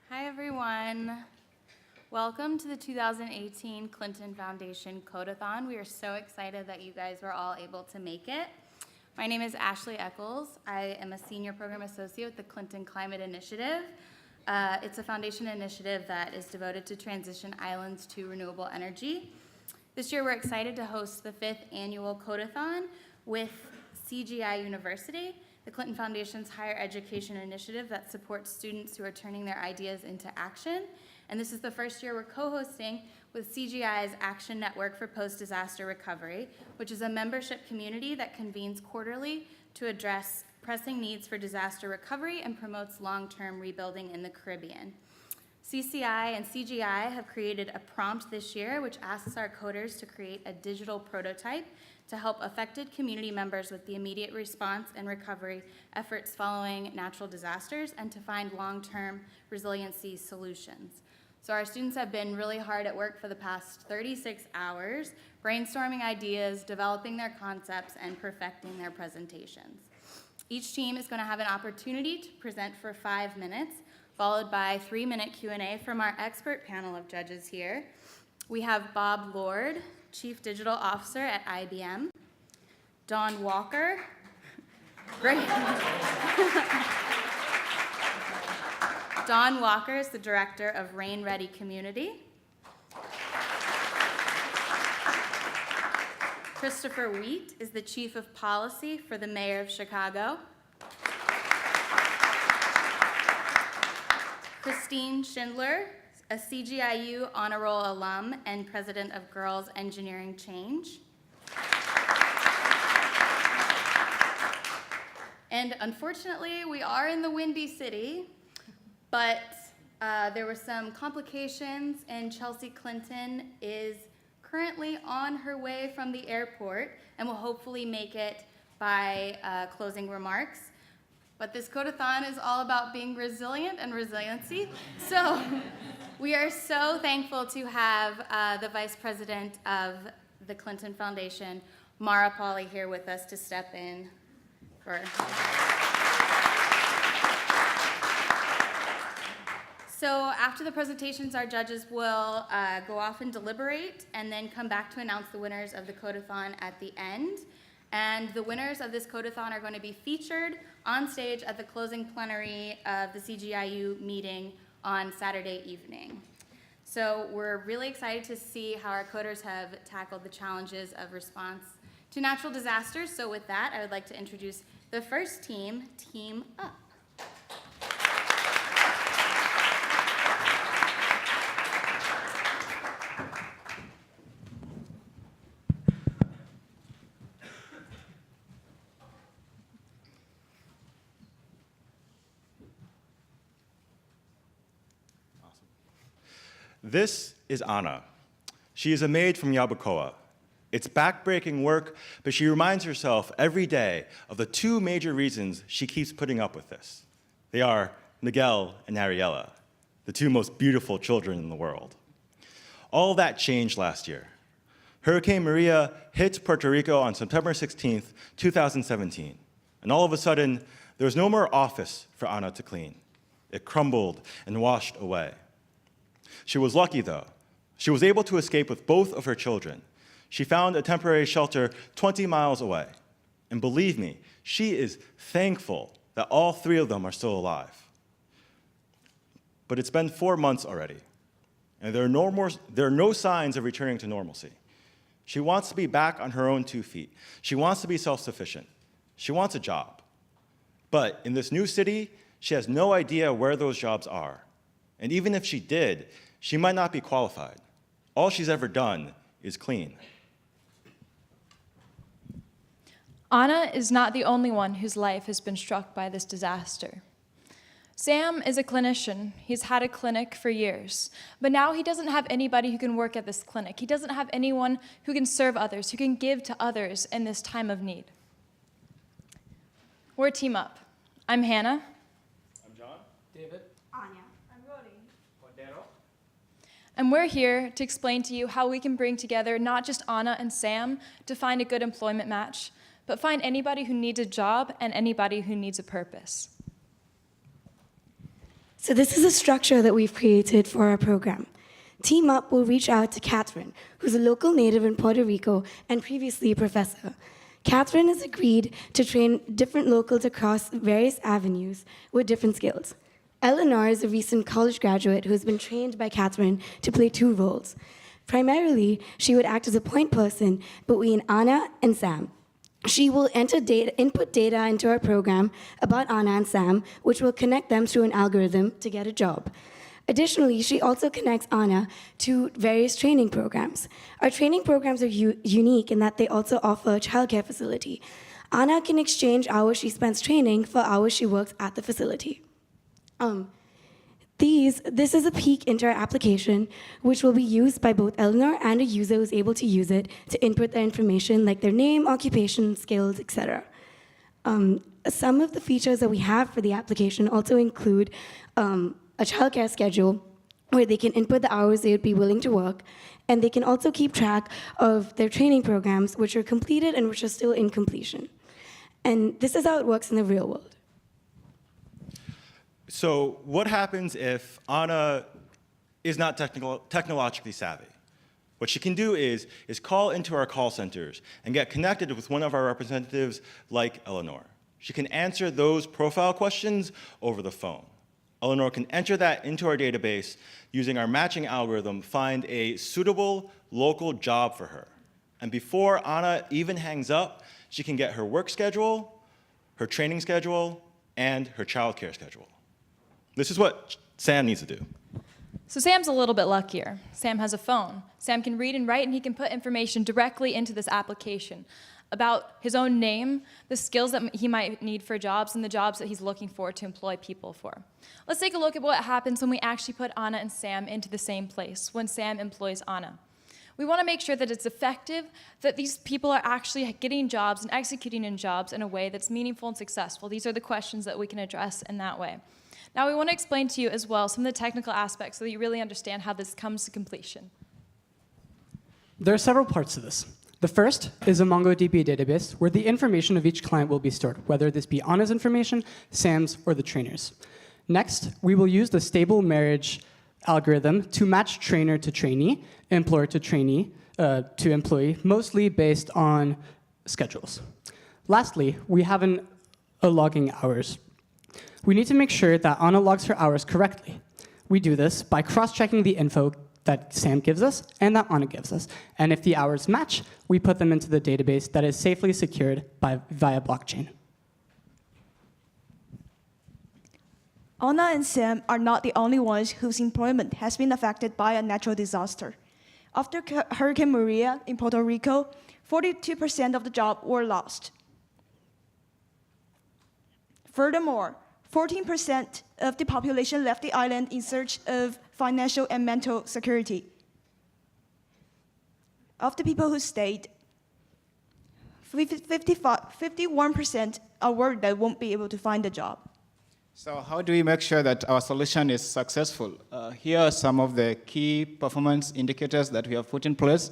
Hi, everyone. Welcome to the 2018 Clinton Foundation Codeathon. We are so excited that you guys were all able to make it. My name is Ashley Eccles. I am a senior program associate with the Clinton Climate Initiative. It's a foundation initiative that is devoted to transition islands to renewable energy. This year, we're excited to host the 5th annual Codeathon with CGI University, the Clinton Foundation's higher education initiative that supports students who are turning their ideas into action. And this is the first year we're co-hosting with CGI's Action Network for Post-Disaster Recovery, which is a membership community that convenes quarterly to address pressing needs for disaster recovery and promotes long-term rebuilding in the Caribbean. CCI and CGI have created a prompt this year which asks our coders to create a digital prototype to help affected community members with the immediate response and recovery efforts following natural disasters and to find long-term resiliency solutions. So our students have been really hard at work for the past 36 hours, brainstorming ideas, developing their concepts, and perfecting their presentations. Each team is going to have an opportunity to present for 5 minutes, followed by 3-minute Q&A from our expert panel of judges here. We have Bob Lord, Chief Digital Officer at IBM, Dawn Walker, Dawn Walker is the Director of Rain Ready Community, Christopher Wheat is the Chief of Policy for the Mayor of Chicago, Christine Schindler, a CGIU Honor Roll alum and President of Girls Engineering Change. And unfortunately, we are in the Windy City, but there were some complications, and Chelsea Clinton is currently on her way from the airport and will hopefully make it by closing remarks. But this Codeathon is all about being resilient and resiliency. So we are so thankful to have the Vice President of the Clinton Foundation, Mara Pauly, here with us to step in for. So after the presentations, our judges will go off and deliberate and then come back to announce the winners of the Codeathon at the end. And the winners of this Codeathon are going to be featured on stage at the closing plenary of the CGIU meeting on Saturday evening. So we're really excited to see how our coders have tackled the challenges of response to natural disasters. So with that, I would like to introduce the first team, Team Up. This is Anna. She is a maid from Yabucoa. It's backbreaking work, but she reminds herself every day of the 2 major reasons she keeps putting up with this. They are Miguel and Ariella, the 2 most beautiful children in the world. All that changed last year. Hurricane Maria hit Puerto Rico on September 16th, 2017, and all of a sudden, there was no more office for Anna to clean. It crumbled and washed away. She was lucky, though. She was able to escape with both of her children. She found a temporary shelter 20 miles away. And believe me, she is thankful that all 3 of them are still alive. But it's been 4 months already, and there are no signs of returning to normalcy. She wants to be back on her own 2 feet. She wants to be self-sufficient. She wants a job. But in this new city, she has no idea where those jobs are. And even if she did, she might not be qualified. All she's ever done is clean. Anna is not the only one whose life has been struck by this disaster. Sam is a clinician. He's had a clinic for years, but now he doesn't have anybody who can work at this clinic. He doesn't have anyone who can serve others, who can give to others in this time of need. We're Team Up. I'm Hannah. I'm John. David. Anya. And we're here to explain to you how we can bring together not just Anna and Sam to find a good employment match, but find anybody who needs a job and anybody who needs a purpose. So this is a structure that we've created for our program. Team Up will reach out to Catherine, who's a local native in Puerto Rico and previously a professor. Catherine has agreed to train different locals across various avenues with different skills. Eleanor is a recent college graduate who has been trained by Catherine to play two roles. Primarily, she would act as a point person between Anna and Sam. She will input data into our program about Anna and Sam, which will connect them through an algorithm to get a job. Additionally, she also connects Anna to various training programs. Our training programs are unique in that they also offer a childcare facility. Anna can exchange hours she spends training for hours she works at the facility. This is a peek into our application, which will be used by both Eleanor and a user who's able to use it to input their information like their name, occupation, skills, etc. Some of the features that we have for the application also include a childcare schedule where they can input the hours they would be willing to work, and they can also keep track of their training programs, which are completed and which are still in completion. And this is how it works in the real world. So what happens if Anna is not technologically savvy? What she can do is call into our call centers and get connected with one of our representatives like Eleanor. She can answer those profile questions over the phone. Eleanor can enter that into our database using our matching algorithm, find a suitable local job for her. And before Anna even hangs up, she can get her work schedule, her training schedule, and her childcare schedule. This is what Sam needs to do. So Sam's a little bit luckier. Sam has a phone. Sam can read and write, and he can put information directly into this application about his own name, the skills that he might need for jobs, and the jobs that he's looking for to employ people for. Let's take a look at what happens when we actually put Anna and Sam into the same place, when Sam employs Anna. We want to make sure that it's effective, that these people are actually getting jobs and executing in jobs in a way that's meaningful and successful. These are the questions that we can address in that way. Now, we want to explain to you as well some of the technical aspects so that you really understand how this comes to completion. There are several parts to this. The first is a MongoDB database where the information of each client will be stored, whether this be Anna's information, Sam's, or the trainer's. Next, we will use the stable marriage algorithm to match trainer to trainee, employer to trainee, to employee, mostly based on schedules. Lastly, we have a logging hours. We need to make sure that Anna logs her hours correctly. We do this by cross-checking the info that Sam gives us and that Anna gives us. And if the hours match, we put them into the database that is safely secured via blockchain. Anna and Sam are not the only ones whose employment has been affected by a natural disaster. After Hurricane Maria in Puerto Rico, 42% of the jobs were lost. Furthermore, 14% of the population left the island in search of financial and mental security. Of the people who stayed, 51% are worried they won't be able to find a job. So how do we make sure that our solution is successful? Here are some of the key performance indicators that we have put in place,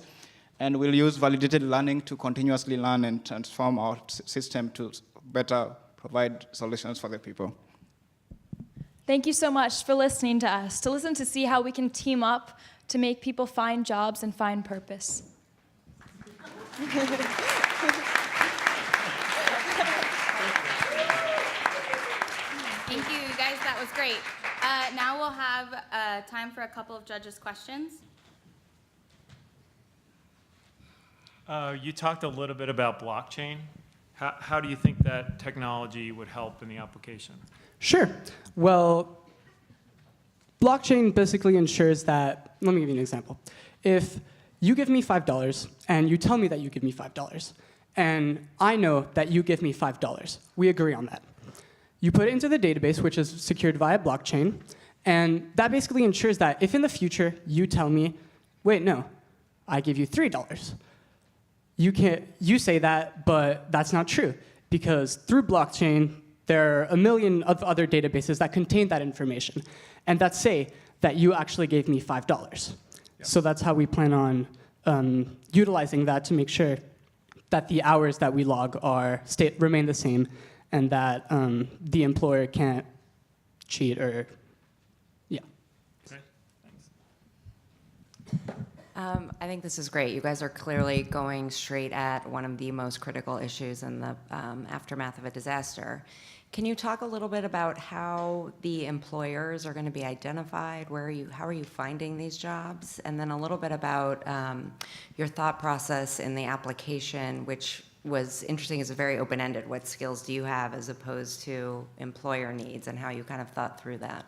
and we'll use validated learning to continuously learn and transform our system to better provide solutions for the people. Thank you so much for listening to us, to listen to see how we can team up to make people find jobs and find purpose. Thank you, you guys. That was great. Now we'll have time for a couple of judges' questions. You talked a little bit about blockchain. How do you think that technology would help in the application? Sure. Well, blockchain basically ensures that, let me give you an example. If you give me $5 and you tell me that you give me $5, and I know that you give me $5, we agree on that. You put it into the database, which is secured via blockchain, and that basically ensures that if in the future you tell me, wait, no, I give you $3, you say that, but that's not true, because through blockchain, there are a million of other databases that contain that information, and that say that you actually gave me $5. Yeah. So that's how we plan on utilizing that to make sure that the hours that we log remain the same, and that the employer can't cheat or I think this is great. You guys are clearly going straight at one of the most critical issues in the aftermath of a disaster. Can you talk a little bit about how the employers are going to be identified? How are you finding these jobs? And then a little bit about your thought process in the application, which was interesting, is very open-ended. What skills do you have as opposed to employer needs, and how you kind of thought through that?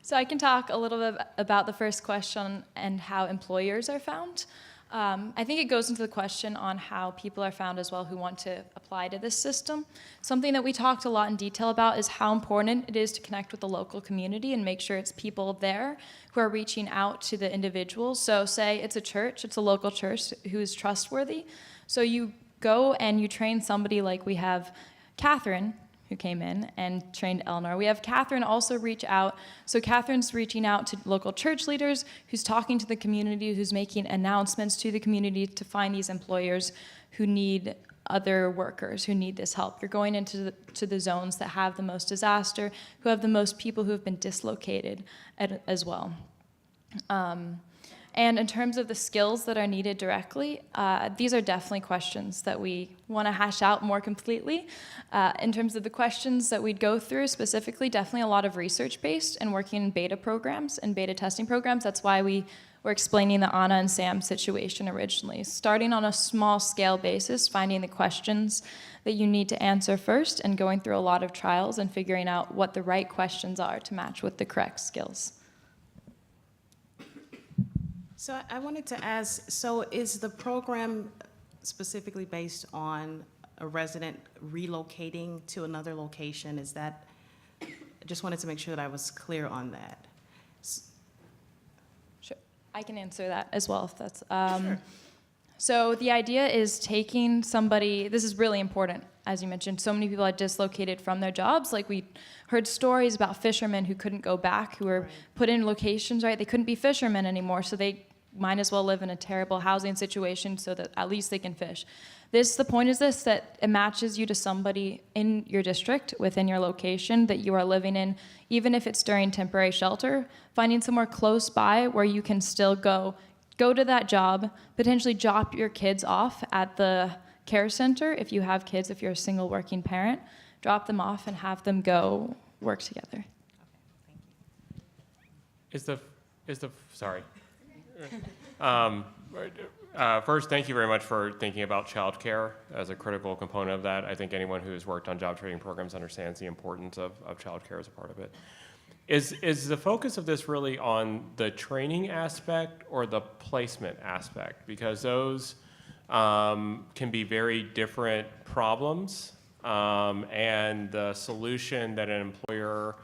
So I can talk a little bit about the first question and how employers are found. I think it goes into the question on how people are found as well who want to apply to this system. Something that we talked a lot in detail about is how important it is to connect with the local community and make sure it's people there who are reaching out to the individuals. So say it's a church, it's a local church who is trustworthy. So you go and you train somebody, like we have Catherine, who came in and trained Eleanor. We have Catherine also reach out. So Catherine's reaching out to local church leaders, who's talking to the community, who's making announcements to the community to find these employers who need other workers, who need this help. You're going into the zones that have the most disaster, who have the most people who have been dislocated as well. And in terms of the skills that are needed directly, these are definitely questions that we want to hash out more completely. In terms of the questions that we'd go through specifically, definitely a lot of research-based and working in beta programs and beta testing programs. That's why we were explaining the Anna and Sam situation originally. Starting on a small scale basis, finding the questions that you need to answer first, and going through a lot of trials and figuring out what the right questions are to match with the correct skills. So I wanted to ask, so is the program specifically based on a resident relocating to another location? Is that, I just wanted to make sure that I was clear on that. Sure, I can answer that as well if that's. Sure. So the idea is taking somebody, this is really important, as you mentioned, so many people are dislocated from their jobs. Like we heard stories about fishermen who couldn't go back, who were put in locations, right? They couldn't be fishermen anymore, so they might as well live in a terrible housing situation so that at least they can fish. The point is this, that it matches you to somebody in your district, within your location that you are living in, even if it's during temporary shelter, finding somewhere close by where you can still go to that job, potentially drop your kids off at the care center if you have kids, if you're a single working parent, drop them off and have them go work together. Sorry. First, thank you very much for thinking about childcare as a critical component of that. I think anyone who's worked on job training programs understands the importance of childcare as a part of it. Is the focus of this really on the training aspect or the placement aspect? Because those can be very different problems, and the solution that an employer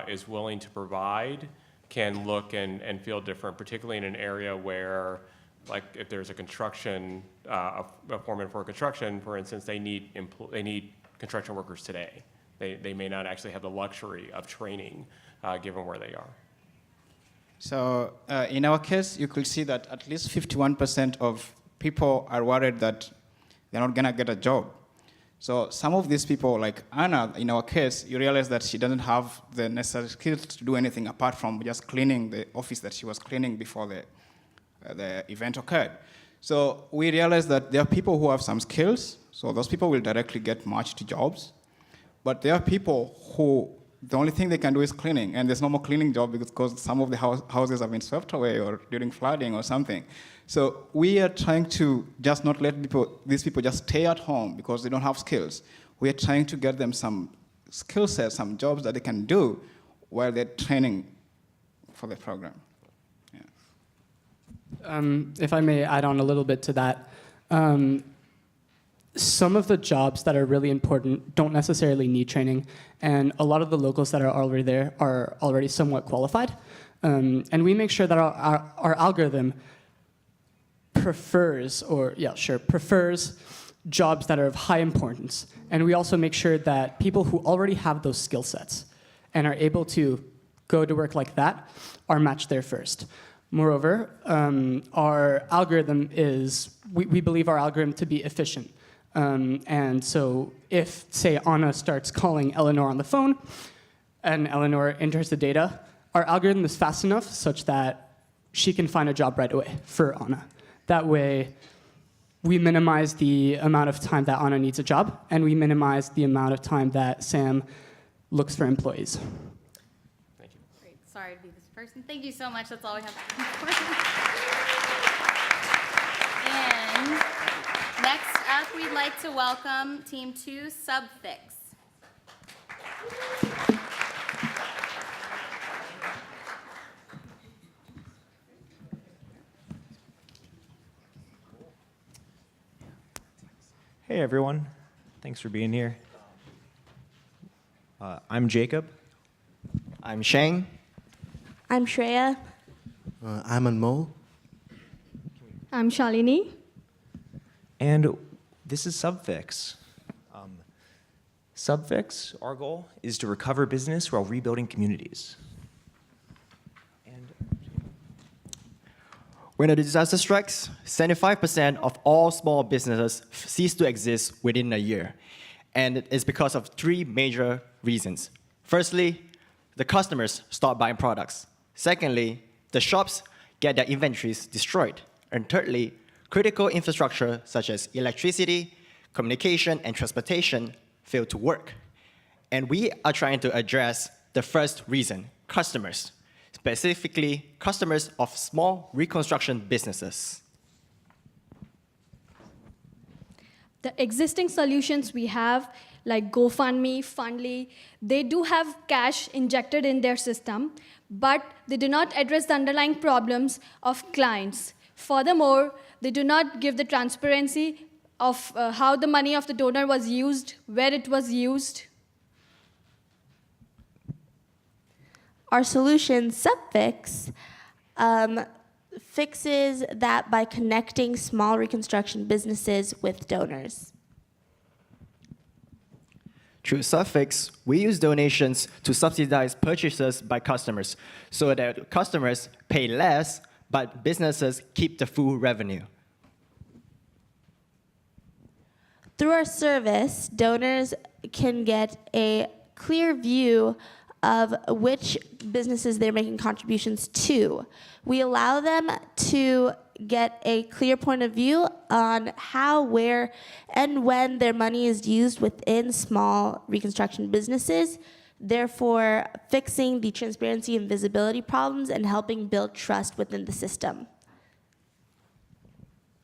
is willing to provide can look and feel different, particularly in an area where, like if there's a construction, a foreman for construction, for instance, they need construction workers today. They may not actually have the luxury of training given where they are. So in our case, you could see that at least 51% of people are worried that they're not gonna get a job. So some of these people, like Anna, in our case, you realize that she doesn't have the necessary skills to do anything apart from just cleaning the office that she was cleaning before the event occurred. So we realized that there are people who have some skills, so those people will directly get matched to jobs. But there are people who the only thing they can do is cleaning, and there's no more cleaning job because some of the houses have been swept away or during flooding or something. So we are trying to just not let these people just stay at home because they don't have skills. We are trying to get them some skill sets, some jobs that they can do while they're training for the program. Yeah. If I may add on a little bit to that, some of the jobs that are really important don't necessarily need training, and a lot of the locals that are already there are already somewhat qualified. And we make sure that our algorithm prefers jobs that are of high importance. And we also make sure that people who already have those skill sets and are able to go to work like that are matched there first. Moreover, our algorithm we believe our algorithm to be efficient. And so if, say, Anna starts calling Eleanor on the phone, and Eleanor enters the data, our algorithm is fast enough such that she can find a job right away for Anna. That way, we minimize the amount of time that Anna needs a job, and we minimize the amount of time that Sam looks for employees. Thank you. Great. Sorry to be this person. Thank you so much. That's all we have. And next up, we'd like to welcome Team 2, Subfix. Hey everyone, thanks for being here. I'm Jacob. I'm Shang. I'm Shreya. I'm Anmol. I'm Shalini. And this is Subfix. Subfix, our goal is to recover business while rebuilding communities. When a disaster strikes, 75% of all small businesses cease to exist within a year. And it's because of three major reasons. Firstly, the customers stop buying products. Secondly, the shops get their inventories destroyed. And thirdly, critical infrastructure such as electricity, communication, and transportation fail to work. And we are trying to address the first reason, customers. Specifically, customers of small reconstruction businesses. The existing solutions we have, like GoFundMe, Fundly, they do have cash injected in their system, but they do not address the underlying problems of clients. Furthermore, they do not give the transparency of how the money of the donor was used, where it was used. Our solution, Subfix, fixes that by connecting small reconstruction businesses with donors. Through Subfix, we use donations to subsidize purchases by customers so that customers pay less, but businesses keep the full revenue. Through our service, donors can get a clear view of which businesses they're making contributions to. We allow them to get a clear point of view on how, where, and when their money is used within small reconstruction businesses, therefore fixing the transparency and visibility problems and helping build trust within the system.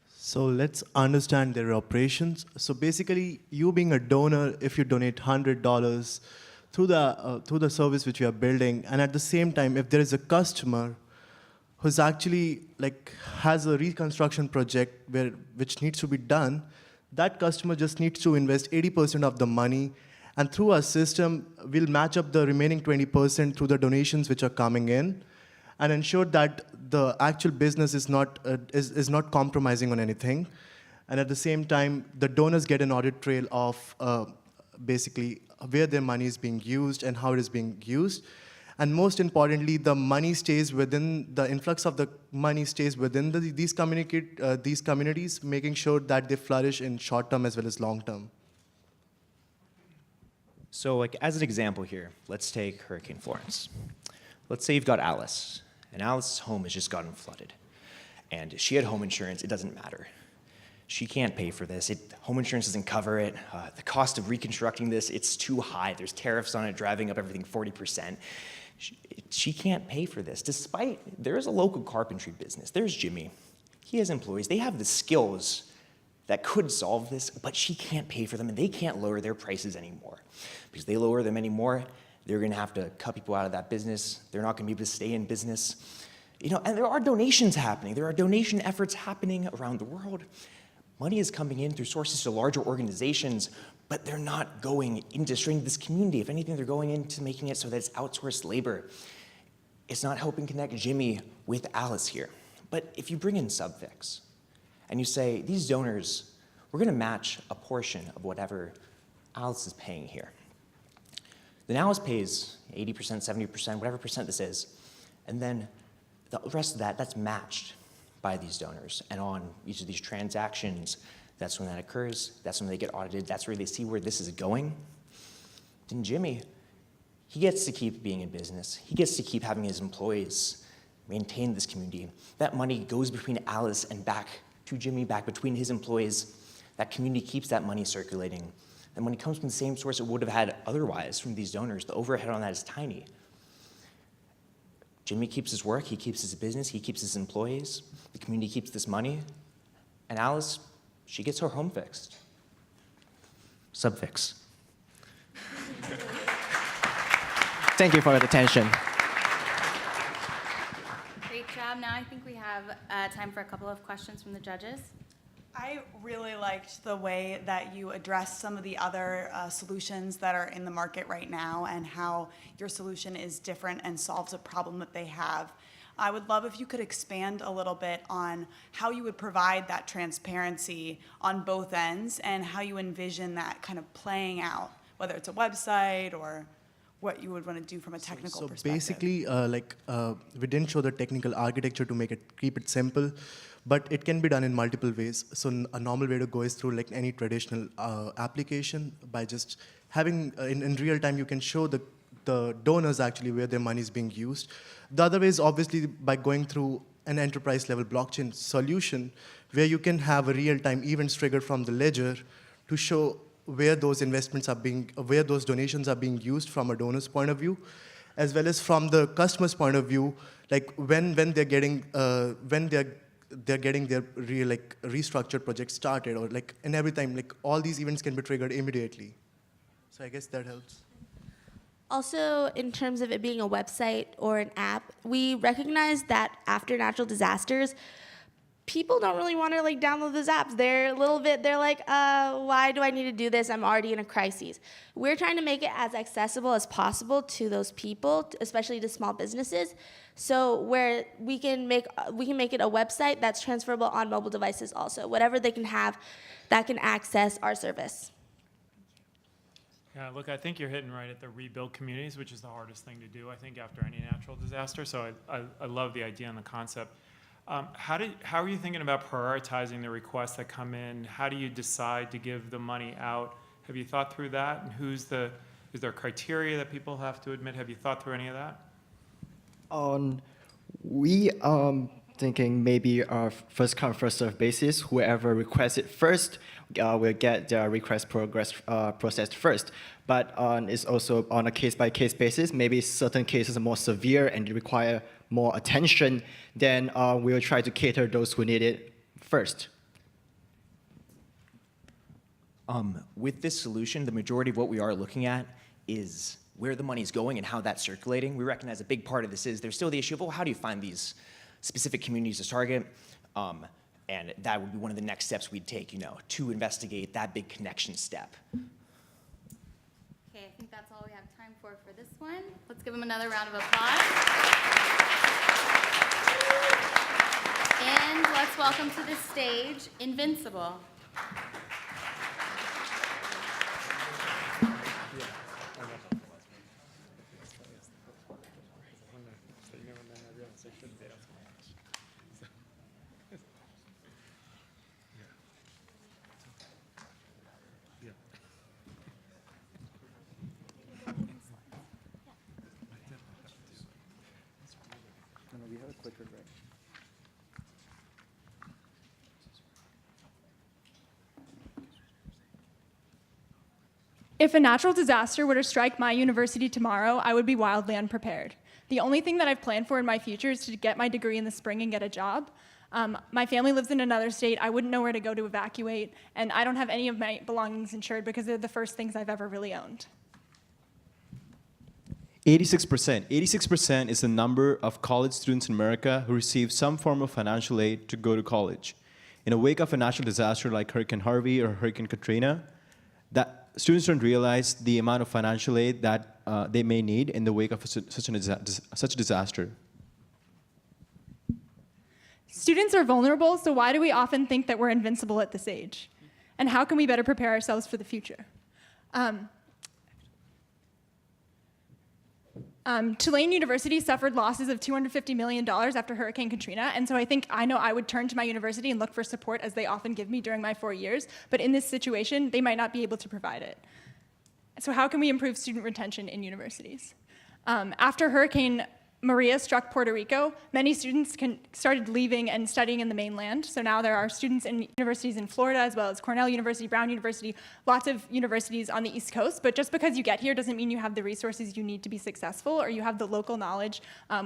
So let's understand their operations. So basically, you being a donor, if you donate $100 through the service which we are building, and at the same time, if there is a customer who's actually has a reconstruction project which needs to be done, that customer just needs to invest 80% of the money, and through our system, we'll match up the remaining 20% through the donations which are coming in, and ensure that the actual business is not compromising on anything. And at the same time, the donors get an audit trail of basically where their money is being used and how it is being used. And most importantly, the money stays within, the influx of the money stays within these communities, making sure that they flourish in short term as well as long term. So as an example here, let's take Hurricane Florence. Let's say you've got Alice, and Alice's home has just gotten flooded. And she had home insurance, it doesn't matter. She can't pay for this. Home insurance doesn't cover it. The cost of reconstructing this, it's too high. There's tariffs on it, driving up everything 40%. She can't pay for this, despite there is a local carpentry business. There's Jimmy. He has employees. They have the skills that could solve this, but she can't pay for them, and they can't lower their prices anymore. Because they lower them anymore, they're going to have to cut people out of that business. They're not going to be able to stay in business. And there are donations happening. There are donation efforts happening around the world. Money is coming in through sources to larger organizations, but they're not going into strengthening this community. If anything, they're going into making it so that it's outsourced labor. It's not helping connect Jimmy with Alice here. But if you bring in Subfix and you say, these donors, we're going to match a portion of whatever Alice is paying here. Then Alice pays 80%, 70%, whatever percent this is, and then the rest of that, that's matched by these donors. And on each of these transactions, that's when that occurs, that's when they get audited, that's where they see where this is going. Then Jimmy, He gets to keep being in business. He gets to keep having his employees maintain this community. That money goes between Alice and back to Jimmy, back between his employees. That community keeps that money circulating. That money comes from the same source it would have had otherwise from these donors. The overhead on that is tiny. Jimmy keeps his work, he keeps his business, he keeps his employees, the community keeps this money, and Alice, she gets her home fixed. Subfix. Thank you for your attention. Great job. Now I think we have time for a couple of questions from the judges. I really liked the way that you addressed some of the other solutions that are in the market right now and how your solution is different and solves a problem that they have. I would love if you could expand a little bit on how you would provide that transparency on both ends and how you envision that kind of playing out, whether it's a website or what you would want to do from a technical perspective. So basically, we didn't show the technical architecture to keep it simple, but it can be done in multiple ways. So a normal way to go is through like any traditional application by just having, in real time, you can show the donors actually where their money is being used. The other way is obviously by going through an enterprise level blockchain solution where you can have a real-time events triggered from the ledger to show where those investments are where those donations are being used from a donor's point of view, as well as from the customer's point of view, like when they're getting their restructured project started, or like, and every time, like all these events can be triggered immediately. So I guess that helps. Also, in terms of it being a website or an app, we recognize that after natural disasters, people don't really want to like download those apps. They're like, why do I need to do this? I'm already in a crisis. We're trying to make it as accessible as possible to those people, especially to small businesses. So where we can make it a website that's transferable on mobile devices also. Whatever they can have that can access our service. Yeah, look, I think you're hitting right at the rebuild communities, which is the hardest thing to do, I think, after any natural disaster. So I love the idea and the concept. How are you thinking about prioritizing the requests that come in? How do you decide to give the money out? Have you thought through that? And is there criteria that people have to admit? Have you thought through any of that? We are thinking maybe our first come, first served basis. Whoever requests it first will get their request processed first. But it's also on a case-by-case basis. Maybe certain cases are more severe and require more attention, then we'll try to cater those who need it first. With this solution, the majority of what we are looking at is where the money's going and how that's circulating. We recognize a big part of this is there's still the issue of, well, how do you find these specific communities to target? And that would be one of the next steps we'd take, to investigate that big connection step. Okay, I think that's all we have time for this one. Let's give them another round of applause. And let's welcome to the stage Invincible. If a natural disaster were to strike my university tomorrow, I would be wildly unprepared. The only thing that I've planned for in my future is to get my degree in the spring and get a job. My family lives in another state. I wouldn't know where to go to evacuate, and I don't have any of my belongings insured because they're the first things I've ever really owned. 86%. 86% is the number of college students in America who receive some form of financial aid to go to college. In the wake of a natural disaster like Hurricane Harvey or Hurricane Katrina, that students don't realize the amount of financial aid that they may need in the wake of such a disaster. Students are vulnerable, so why do we often think that we're invincible at this age? And how can we better prepare ourselves for the future? Tulane University suffered losses of $250 million after Hurricane Katrina, and so I know I would turn to my university and look for support as they often give me during my 4 years, but in this situation, they might not be able to provide it. So how can we improve student retention in universities? After Hurricane Maria struck Puerto Rico, many students started leaving and studying in the mainland. So now there are students in universities in Florida, as well as Cornell University, Brown University, lots of universities on the East Coast. But just because you get here doesn't mean you have the resources you need to be successful, or you have the local knowledge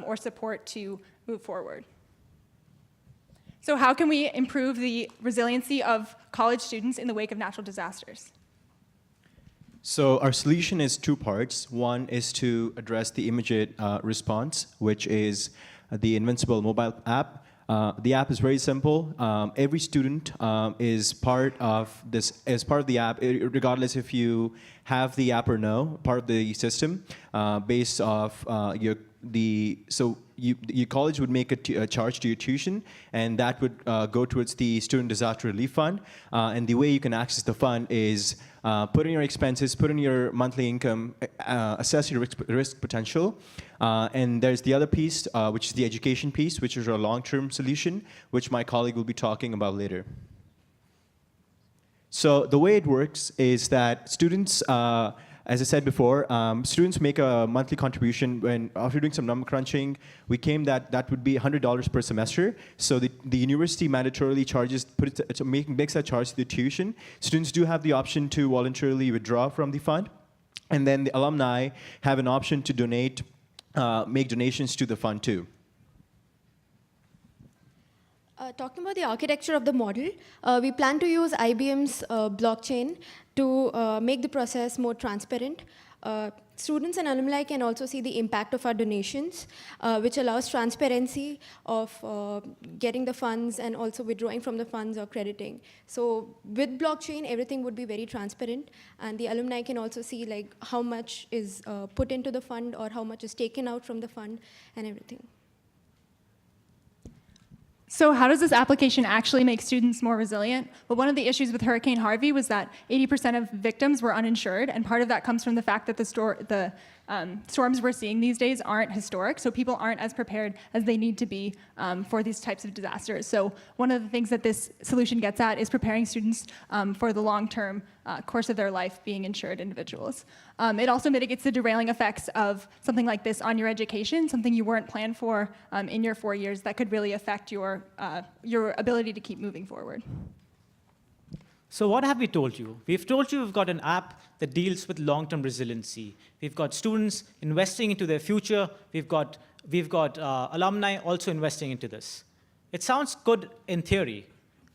or support to move forward. So how can we improve the resiliency of college students in the wake of natural disasters? So our solution is two parts. One is to address the immediate response, which is the Invincible mobile app. The app is very simple. Every student is part of the app, regardless if you have the app or no, part of the system, based off your college would make a charge to your tuition, and that would go towards the Student Disaster Relief Fund. And the way you can access the fund is put in your expenses, put in your monthly income, assess your risk potential. And there's the other piece, which is the education piece, which is a long-term solution, which my colleague will be talking about later. So the way it works is that students, as I said before, students make a monthly contribution. When after doing some number crunching, we came that would be $100 per semester. So the university mandatorily makes that charge to the tuition. Students do have the option to voluntarily withdraw from the fund, and then the alumni have an option to donate, make donations to the fund too. Talking about the architecture of the model, we plan to use IBM's blockchain to make the process more transparent. Students and alumni can also see the impact of our donations, which allows transparency of getting the funds and also withdrawing from the funds or crediting. So with blockchain, everything would be very transparent, and the alumni can also see like how much is put into the fund or how much is taken out from the fund and everything. So how does this application actually make students more resilient? Well, one of the issues with Hurricane Harvey was that 80% of victims were uninsured, and part of that comes from the fact that the storms we're seeing these days aren't historic, so people aren't as prepared as they need to be for these types of disasters. So one of the things that this solution gets at is preparing students for the long-term course of their life being insured individuals. It also mitigates the derailing effects of something like this on your education, something you weren't planned for in your 4 years that could really affect your ability to keep moving forward. So what have we told you? We've told you we've got an app that deals with long-term resiliency. We've got students investing into their future. We've got alumni also investing into this. It sounds good in theory,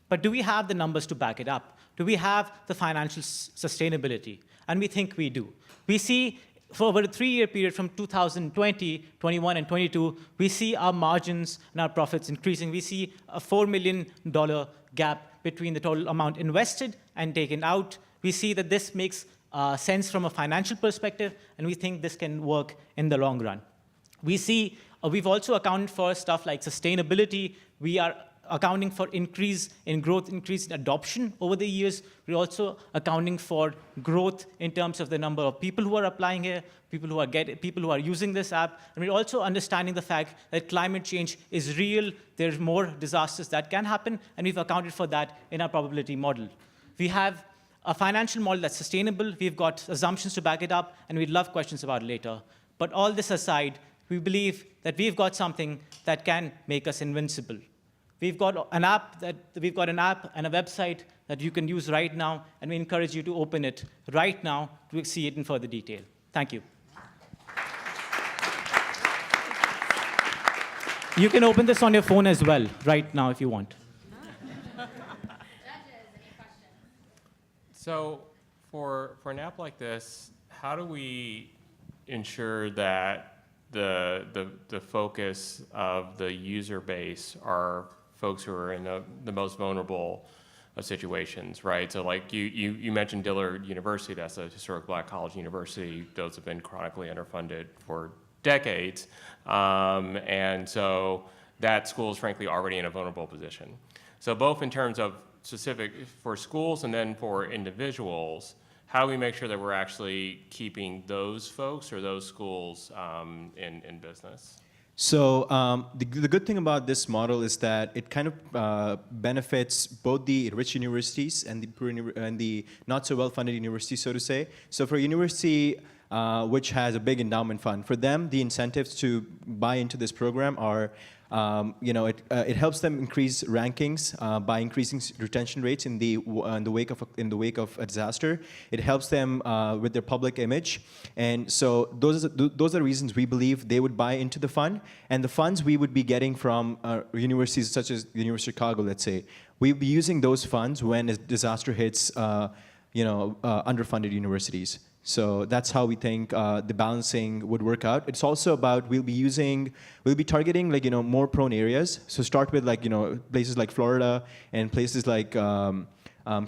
but do we have the numbers to back it up? Do we have the financial sustainability? And we think we do. We see for over a 3-year period from 2020, 21, and 22, we see our margins and our profits increasing. We see a $4 million gap between the total amount invested and taken out. We see that this makes sense from a financial perspective, and we think this can work in the long run. We see we've also accounted for stuff like sustainability. We are accounting for increase in growth, increase in adoption over the years. We're also accounting for growth in terms of the number of people who are applying here, people who are using this app, and we're also understanding the fact that climate change is real. There's more disasters that can happen, and we've accounted for that in our probability model. We have a financial model that's sustainable. We've got assumptions to back it up, and we'd love questions about it later. But all this aside, we believe that we've got something that can make us invincible. We've got an app and a website that you can use right now, and we encourage you to open it right now to see it in further detail. Thank you. You can open this on your phone as well right now if you want. So for an app like this, how do we ensure that the focus of the user base are folks who are in the most vulnerable of situations, right? So like you mentioned Dillard University, that's a historic black college university. Those have been chronically underfunded for decades. And so that school is frankly already in a vulnerable position. So both in terms of specific for schools and then for individuals, how do we make sure that we're actually keeping those folks or those schools in business? So the good thing about this model is that it kind of benefits both the rich universities and the not so well-funded universities, so to say. So for a university which has a big endowment fund, for them the incentives to buy into this program are, it helps them increase rankings by increasing retention rates in the wake of a disaster. It helps them with their public image, and so those are the reasons we believe they would buy into the fund. And the funds we would be getting from universities such as the University of Chicago, let's say, we'll be using those funds when a disaster hits, underfunded universities. So that's how we think the balancing would work out. It's also about we'll be targeting more prone areas. So start with places like Florida and places like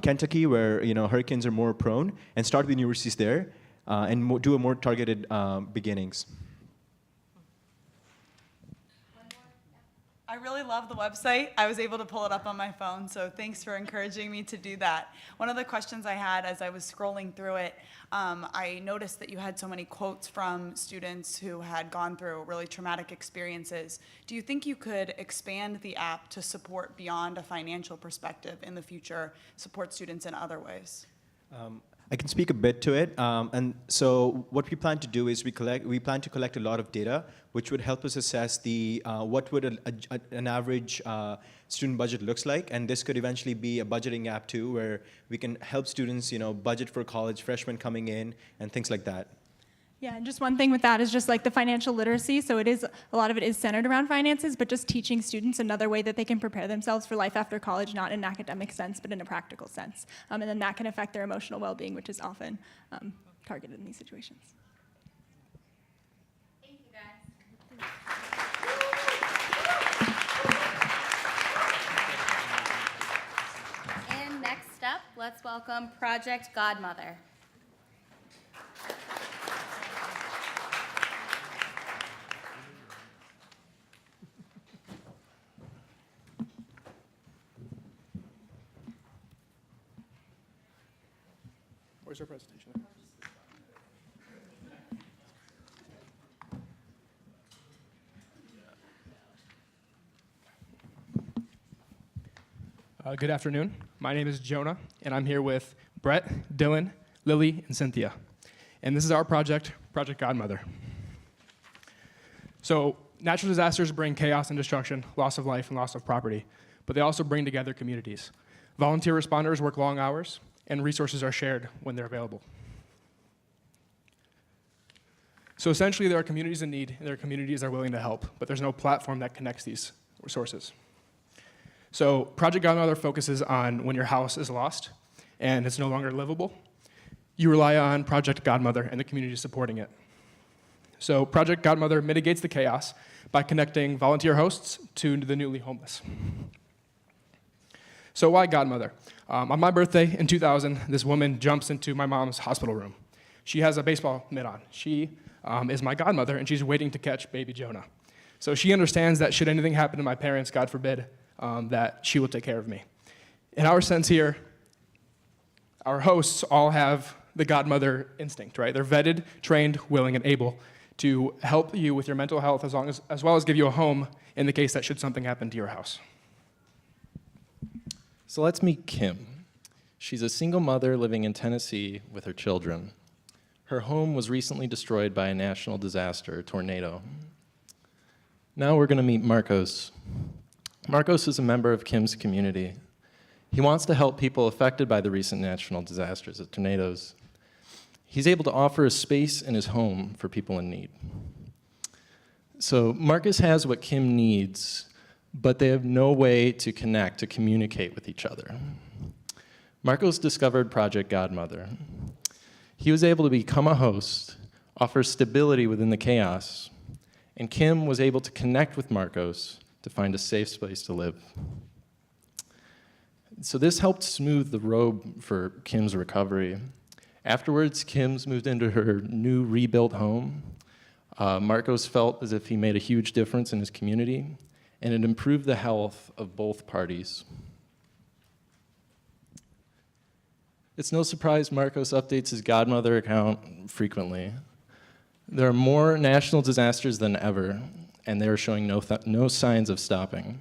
Kentucky where hurricanes are more prone, and start with universities there and do a more targeted beginnings. I really love the website. I was able to pull it up on my phone, so thanks for encouraging me to do that. One of the questions I had as I was scrolling through it, I noticed that you had so many quotes from students who had gone through really traumatic experiences. Do you think you could expand the app to support beyond a financial perspective in the future, support students in other ways? I can speak a bit to it. And so what we plan to do is we plan to collect a lot of data, which would help us assess what would an average student budget looks like. And this could eventually be a budgeting app too, where we can help students, budget for college, freshmen coming in, and things like that. Yeah, and just one thing with that is just like the financial literacy. So a lot of it is centered around finances, but just teaching students another way that they can prepare themselves for life after college, not in an academic sense, but in a practical sense. And then that can affect their emotional well-being, which is often targeted in these situations. Thank you, guys. And next up, let's welcome Project Godmother. Where's our presentation? Good afternoon. My name is Jonah, and I'm here with Brett, Dylan, Lily, and Cynthia. And this is our project, Project Godmother. So natural disasters bring chaos and destruction, loss of life, and loss of property, but they also bring together communities. Volunteer responders work long hours, and resources are shared when they're available. So essentially, there are communities in need, and there are communities that are willing to help, but there's no platform that connects these resources. So Project Godmother focuses on when your house is lost and it's no longer livable. You rely on Project Godmother and the community supporting it. So Project Godmother mitigates the chaos by connecting volunteer hosts to the newly homeless. So why Godmother? On my birthday in 2000, this woman jumps into my mom's hospital room. She has a baseball mitt on. She is my godmother, and she's waiting to catch baby Jonah. So she understands that should anything happen to my parents, God forbid, that she will take care of me. In our sense here, our hosts all have the godmother instinct, right? They're vetted, trained, willing, and able to help you with your mental health as well as give you a home in the case that should something happen to your house. So let's meet Kim. She's a single mother living in Tennessee with her children. Her home was recently destroyed by a national disaster, a tornado. Now we're going to meet Marcos. Marcos is a member of Kim's community. He wants to help people affected by the recent national disasters, the tornadoes. He's able to offer a space in his home for people in need. So Marcus has what Kim needs, but they have no way to connect, to communicate with each other. Marcos discovered Project Godmother. He was able to become a host, offer stability within the chaos, and Kim was able to connect with Marcos to find a safe place to live. So this helped smooth the road for Kim's recovery. Afterwards, Kim's moved into her new rebuilt home. Marcos felt as if he made a huge difference in his community, and it improved the health of both parties. It's no surprise Marcos updates his Godmother account frequently. There are more national disasters than ever, and they're showing no signs of stopping.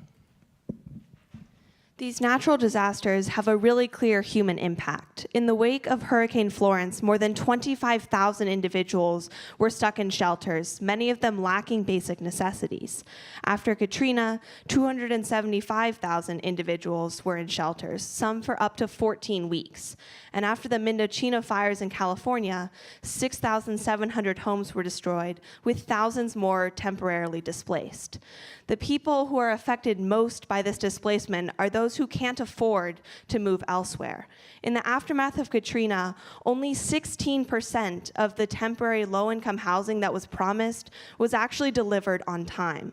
These natural disasters have a really clear human impact. In the wake of Hurricane Florence, more than 25,000 individuals were stuck in shelters, many of them lacking basic necessities. After Katrina, 275,000 individuals were in shelters, some for up to 14 weeks. And after the Mendocino fires in California, 6,700 homes were destroyed, with thousands more temporarily displaced. The people who are affected most by this displacement are those who can't afford to move elsewhere. In the aftermath of Katrina, only 16% of the temporary low-income housing that was promised was actually delivered on time.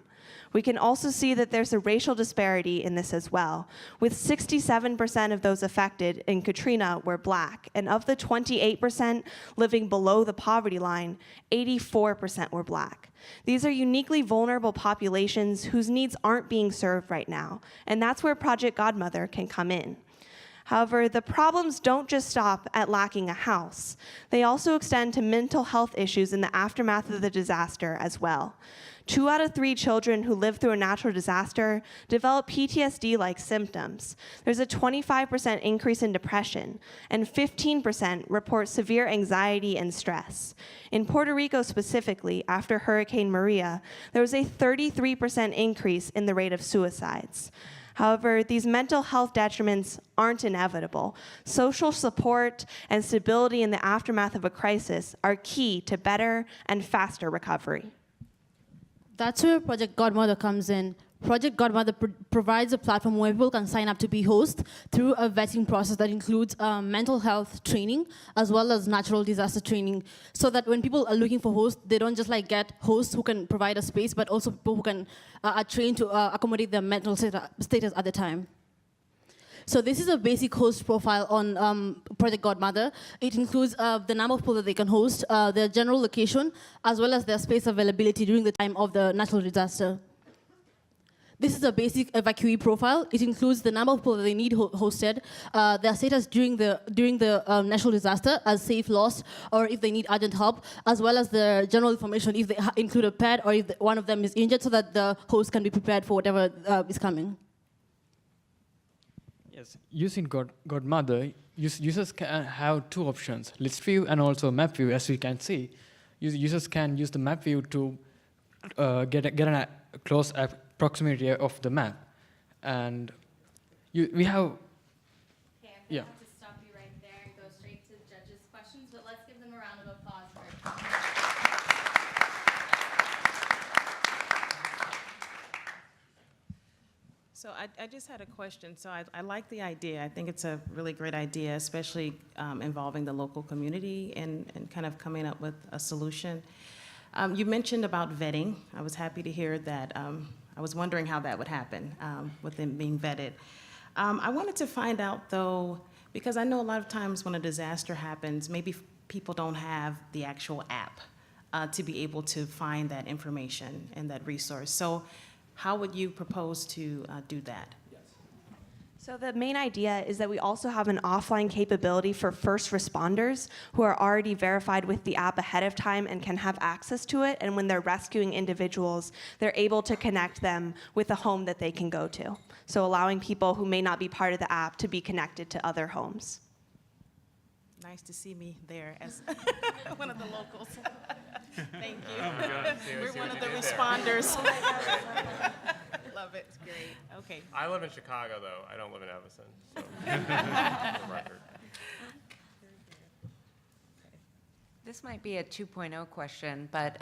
We can also see that there's a racial disparity in this as well, with 67% of those affected in Katrina were Black, and of the 28% living below the poverty line, 84% were Black. These are uniquely vulnerable populations whose needs aren't being served right now, and that's where Project Godmother can come in. However, the problems don't just stop at lacking a house. They also extend to mental health issues in the aftermath of the disaster as well. 2 out of 3 children who live through a natural disaster develop PTSD-like symptoms. There's a 25% increase in depression, and 15% report severe anxiety and stress. In Puerto Rico specifically, after Hurricane Maria, there was a 33% increase in the rate of suicides. However, these mental health detriments aren't inevitable. Social support and stability in the aftermath of a crisis are key to better and faster recovery. That's where Project Godmother comes in. Project Godmother provides a platform where people can sign up to be hosts through a vetting process that includes mental health training as well as natural disaster training, so that when people are looking for hosts, they don't just like get hosts who can provide a space, but also people who can are trained to accommodate their mental status at the time. So this is a basic host profile on Project Godmother. It includes the number of people that they can host, their general location, as well as their space availability during the time of the natural disaster. This is a basic evacuee profile. It includes the number of people that they need hosted, their status during the natural disaster as safe, lost, or if they need urgent help, as well as the general information if they include a pet or if one of them is injured, so that the host can be prepared for whatever is coming. Yes, using Godmother, users can have 2 options, list view and also map view. As we can see, users can use the map view to get a close proximity of the map. And we have... Okay, I'm going to have to stop you right there and go straight to the judges' questions, but let's give them a round of applause for it. So I just had a question. So I like the idea. I think it's a really great idea, especially involving the local community and kind of coming up with a solution. You mentioned about vetting. I was happy to hear that. I was wondering how that would happen with them being vetted. I wanted to find out, though, because I know a lot of times when a disaster happens, maybe people don't have the actual app to be able to find that information and that resource. So how would you propose to do that? So the main idea is that we also have an offline capability for first responders who are already verified with the app ahead of time and can have access to it. And when they're rescuing individuals, they're able to connect them with a home that they can go to. So allowing people who may not be part of the app to be connected to other homes. Nice to see me there as one of the locals. Thank you. Oh my God. We're one of the responders. Love it. It's great. Okay. I live in Chicago, though. I don't live in Evanston. So, for the record. This might be a 2.0 question, but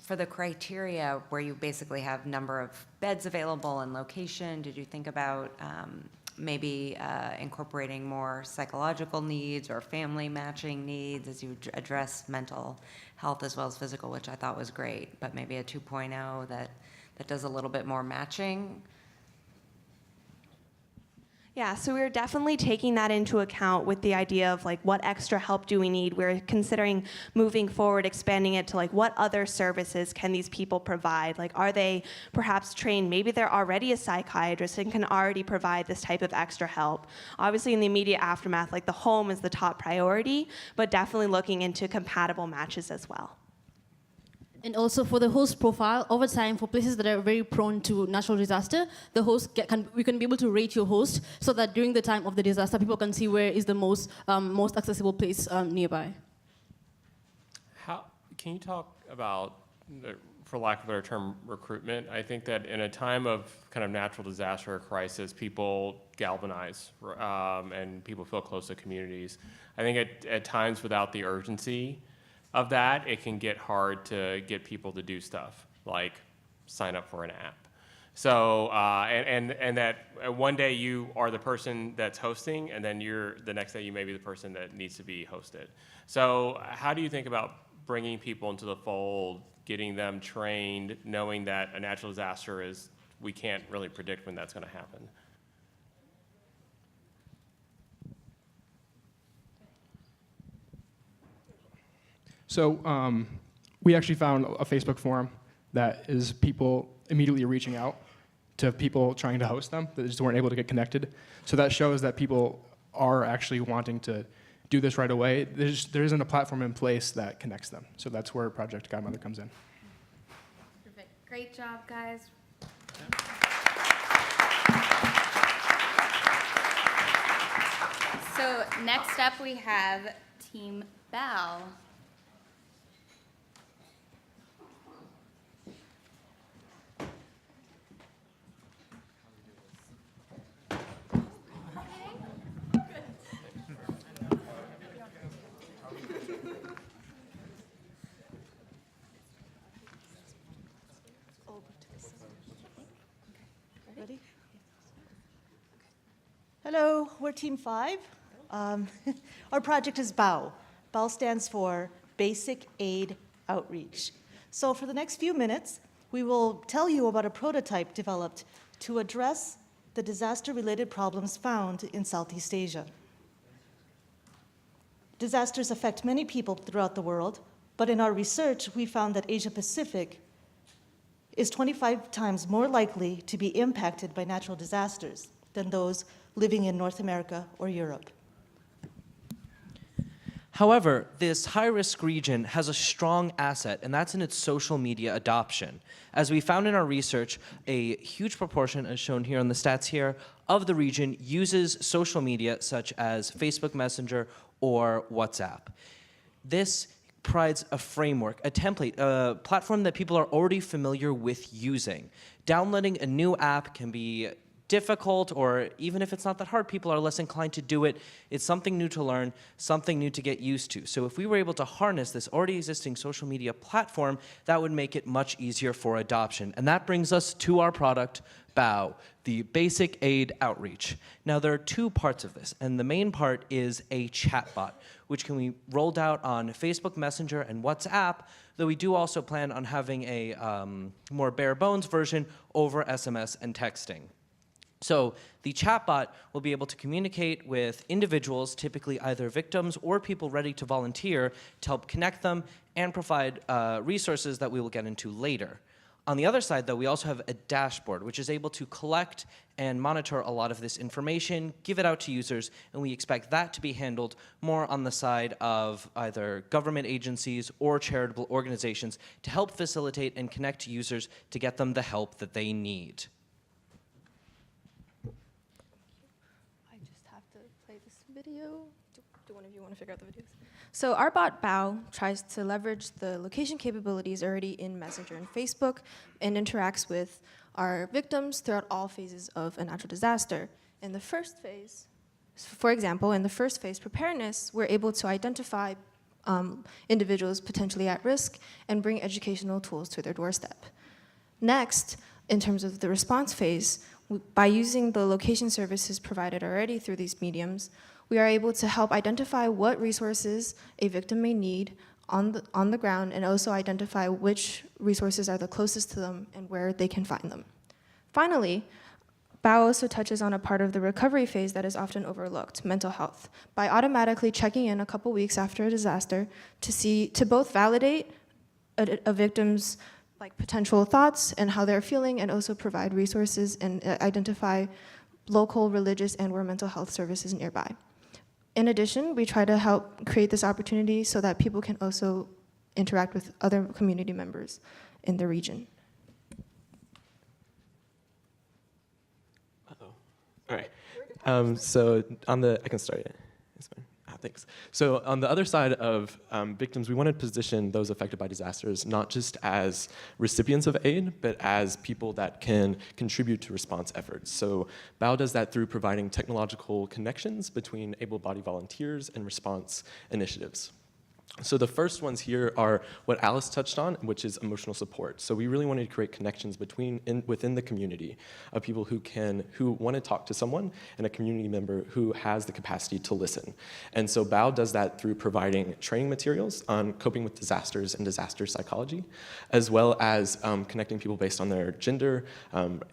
for the criteria where you basically have number of beds available and location, did you think about maybe incorporating more psychological needs or family matching needs as you address mental health as well as physical, which I thought was great, but maybe a 2.0 that does a little bit more matching? Yeah, so we're definitely taking that into account with the idea of like what extra help do we need. We're considering moving forward, expanding it to like what other services can these people provide? Like are they perhaps trained? Maybe they're already a psychiatrist and can already provide this type of extra help. Obviously in the immediate aftermath, like the home is the top priority, but definitely looking into compatible matches as well. And also for the host profile, over time, for places that are very prone to natural disaster, the host we can be able to rate your host so that during the time of the disaster, people can see where is the most accessible place nearby. Can you talk about, for lack of a better term, recruitment? I think that in a time of kind of natural disaster or crisis, people galvanize and people feel close to communities. I think at times without the urgency of that, it can get hard to get people to do stuff like sign up for an app. So, and that one day you are the person that's hosting, and then the next day you may be the person that needs to be hosted. So how do you think about bringing people into the fold, getting them trained, knowing that a natural disaster we can't really predict when that's going to happen? So we actually found a Facebook forum that is people immediately reaching out to people trying to host them that just weren't able to get connected. So that shows that people are actually wanting to do this right away. There isn't a platform in place that connects them. So that's where Project Godmother comes in. Perfect. Great job, guys. So next up we have Team Bow. Ready? Hello, we're Team 5. Our project is BOW. BOW stands for Basic Aid Outreach. So for the next few minutes, we will tell you about a prototype developed to address the disaster-related problems found in Southeast Asia. Disasters affect many people throughout the world, but in our research, we found that Asia Pacific is 25 times more likely to be impacted by natural disasters than those living in North America or Europe. However, this high-risk region has a strong asset, and that's in its social media adoption. As we found in our research, a huge proportion, as shown here on the stats here, of the region uses social media such as Facebook Messenger or WhatsApp. This provides a framework, a template, a platform that people are already familiar with using. Downloading a new app can be difficult, or even if it's not that hard, people are less inclined to do it. It's something new to learn, something new to get used to. So if we were able to harness this already existing social media platform, that would make it much easier for adoption. And that brings us to our product, BOW, the Basic Aid Outreach. Now, there are two parts of this, and the main part is a chatbot, which can be rolled out on Facebook Messenger and WhatsApp, though we do also plan on having a more bare bones version over SMS and texting. So the chatbot will be able to communicate with individuals, typically either victims or people ready to volunteer, to help connect them and provide resources that we will get into later. On the other side, though, we also have a dashboard, which is able to collect and monitor a lot of this information, give it out to users, and we expect that to be handled more on the side of either government agencies or charitable organizations to help facilitate and connect to users to get them the help that they need. Video. Do one of you want to figure out the videos? So our bot BOW tries to leverage the location capabilities already in Messenger and Facebook and interacts with our victims throughout all phases of a natural disaster. In the first phase, for example, in the first phase, preparedness, we're able to identify individuals potentially at risk and bring educational tools to their doorstep. Next, in terms of the response phase, by using the location services provided already through these mediums, we are able to help identify what resources a victim may need on the ground, and also identify which resources are the closest to them and where they can find them. Finally, BOW also touches on a part of the recovery phase that is often overlooked, mental health, by automatically checking in a couple weeks after a disaster to both validate a victim's potential thoughts and how they're feeling, and also provide resources and identify local religious and/or mental health services nearby. In addition, we try to help create this opportunity so that people can also interact with other community members in the region. All right. So on the, I can start it. It's fine. Thanks. So on the other side of victims, we want to position those affected by disasters not just as recipients of aid, but as people that can contribute to response efforts. So BOW does that through providing technological connections between able-bodied volunteers and response initiatives. So the first ones here are what Alice touched on, which is emotional support. So we really wanted to create connections within the community of people who want to talk to someone and a community member who has the capacity to listen. And so BOW does that through providing training materials on coping with disasters and disaster psychology, as well as connecting people based on their gender,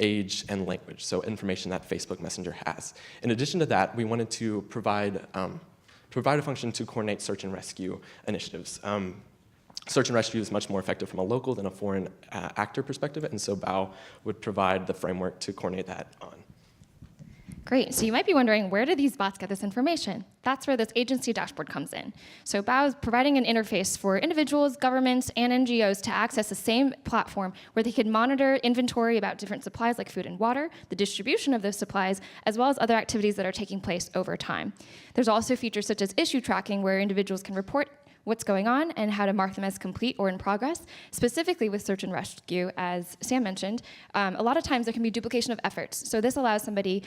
age, and language, so information that Facebook Messenger has. In addition to that, we wanted to provide a function to coordinate search and rescue initiatives. Search and rescue is much more effective from a local than a foreign actor perspective, and so BOW would provide the framework to coordinate that on. Great, so you might be wondering, where do these bots get this information? That's where this agency dashboard comes in. So BOW is providing an interface for individuals, governments, and NGOs to access the same platform where they can monitor inventory about different supplies like food and water, the distribution of those supplies, as well as other activities that are taking place over time. There's also features such as issue tracking where individuals can report what's going on and how to mark them as complete or in progress. Specifically with search and rescue, as Sam mentioned, a lot of times there can be duplication of efforts. So this allows somebody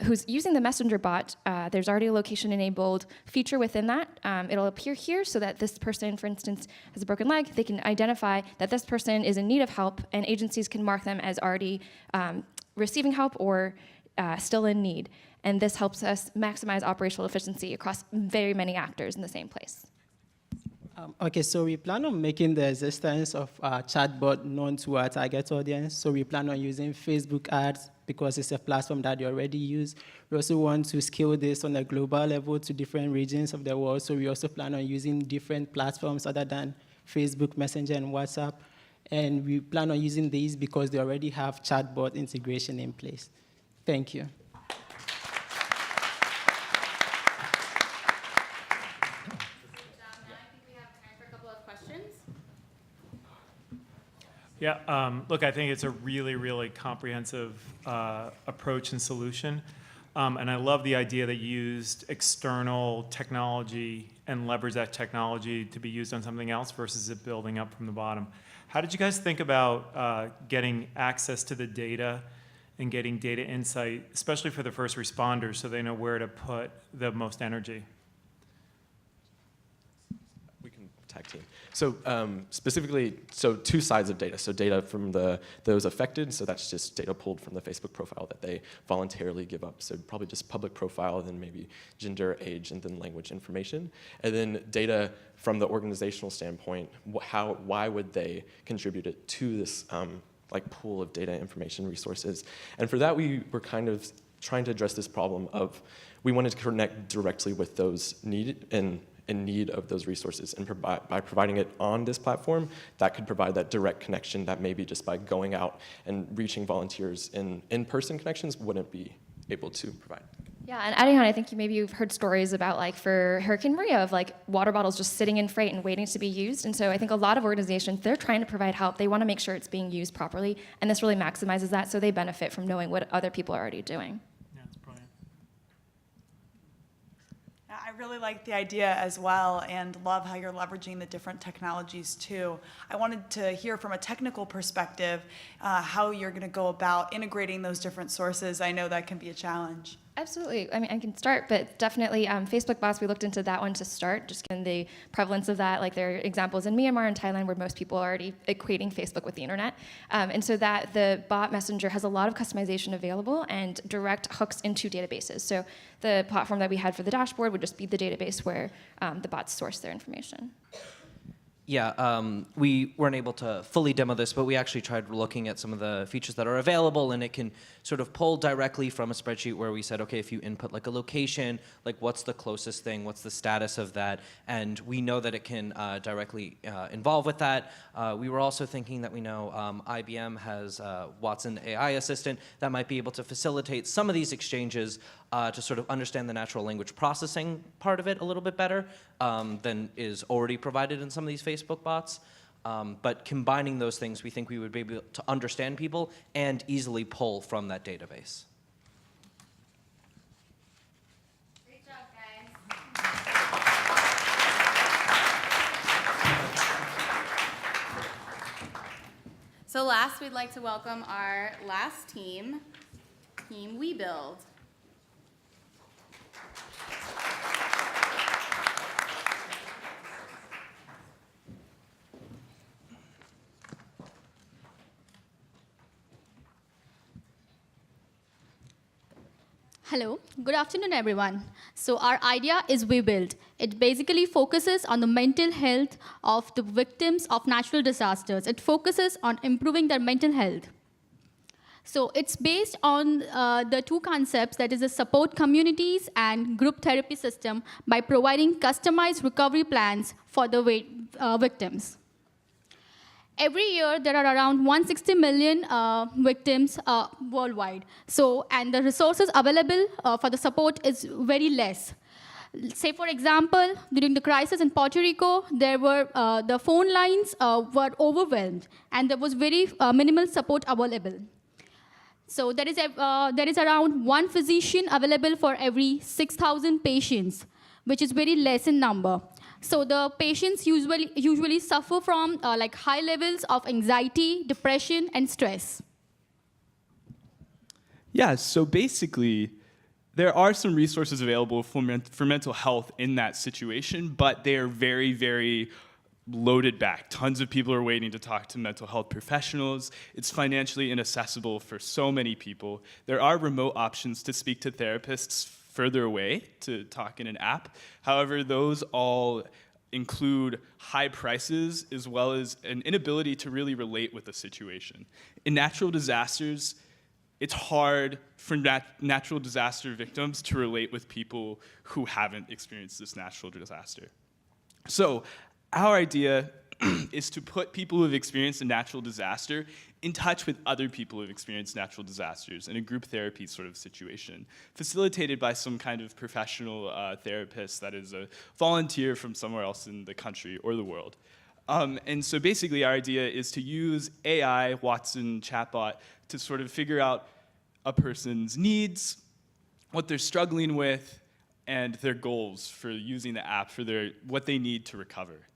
who's using the messenger bot, there's already a location enabled feature within that. It'll appear here so that this person, for instance, has a broken leg. They can identify that this person is in need of help, and agencies can mark them as already receiving help or still in need. And this helps us maximize operational efficiency across very many actors in the same place. Okay, so we plan on making the existence of a chatbot known to our target audience. So we plan on using Facebook ads because it's a platform that they already use. We also want to scale this on a global level to different regions of the world. So we also plan on using different platforms other than Facebook, Messenger, and WhatsApp. And we plan on using these because they already have chatbot integration in place. Thank you. Yeah, look, I think it's a really, really comprehensive approach and solution. And I love the idea that you used external technology and leverage that technology to be used on something else versus it building up from the bottom. How did you guys think about getting access to the data and getting data insight, especially for the first responders, so they know where to put the most energy? We can tag team. So specifically, so two sides of data. So data from those affected, so that's just data pulled from the Facebook profile that they voluntarily give up. So probably just public profile, then maybe gender, age, and then language information. And then data from the organizational standpoint, why would they contribute it to this like pool of data information resources? And for that, we were kind of trying to address this problem of, we wanted to connect directly with those in need of those resources, and by providing it on this platform, that could provide that direct connection that maybe just by going out and reaching volunteers in-person connections wouldn't be able to provide. Yeah, and adding on, I think you've heard stories about, like, for Hurricane Maria, of like water bottles just sitting in freight and waiting to be used. And so I think a lot of organizations, they're trying to provide help. They want to make sure it's being used properly, and this really maximizes that, so they benefit from knowing what other people are already doing. I really like the idea as well, and love how you're leveraging the different technologies too. I wanted to hear from a technical perspective how you're going to go about integrating those different sources. I know that can be a challenge. Absolutely. I mean, I can start, but definitely Facebook bots, we looked into that one to start, just given the prevalence of that. Like, there are examples in Myanmar and Thailand where most people are already equating Facebook with the internet. And so that the bot messenger has a lot of customization available and direct hooks into databases. So the platform that we had for the dashboard would just be the database where the bots source their information. Yeah, we weren't able to fully demo this, but we actually tried looking at some of the features that are available, and it can sort of pull directly from a spreadsheet where we said, okay, if you input like a location, like what's the closest thing, what's the status of that, and we know that it can directly involve with that. We were also thinking that we know IBM has Watson AI Assistant that might be able to facilitate some of these exchanges to sort of understand the natural language processing part of it a little bit better than is already provided in some of these Facebook bots. But combining those things, we think we would be able to understand people and easily pull from that database. Great job, guys. So last, we'd like to welcome our last team, Team We Build. Hello, good afternoon everyone. So our idea is We Build. It basically focuses on the mental health of the victims of natural disasters. It focuses on improving their mental health. So it's based on the two concepts, that is the support communities and group therapy system, by providing customized recovery plans for the victims. Every year, there are around 160 million victims worldwide. So, and the resources available for the support is very less. Say, for example, during the crisis in Puerto Rico, there were the phone lines were overwhelmed, and there was very minimal support available. So there is around one physician available for every 6,000 patients, which is very less in number. So the patients usually suffer from like high levels of anxiety, depression, and stress. Yeah, so basically, there are some resources available for mental health in that situation, but they are very, very loaded back. Tons of people are waiting to talk to mental health professionals. It's financially inaccessible for so many people. There are remote options to speak to therapists further away to talk in an app. However, those all include high prices as well as an inability to really relate with the situation. In natural disasters, it's hard for natural disaster victims to relate with people who haven't experienced this natural disaster. So our idea is to put people who have experienced a natural disaster in touch with other people who have experienced natural disasters in a group therapy sort of situation, facilitated by some kind of professional therapist that is a volunteer from somewhere else in the country or the world. And so basically our idea is to use AI, Watson chatbot, to sort of figure out a person's needs, what they're struggling with, and their goals for using the app for what they need to recover.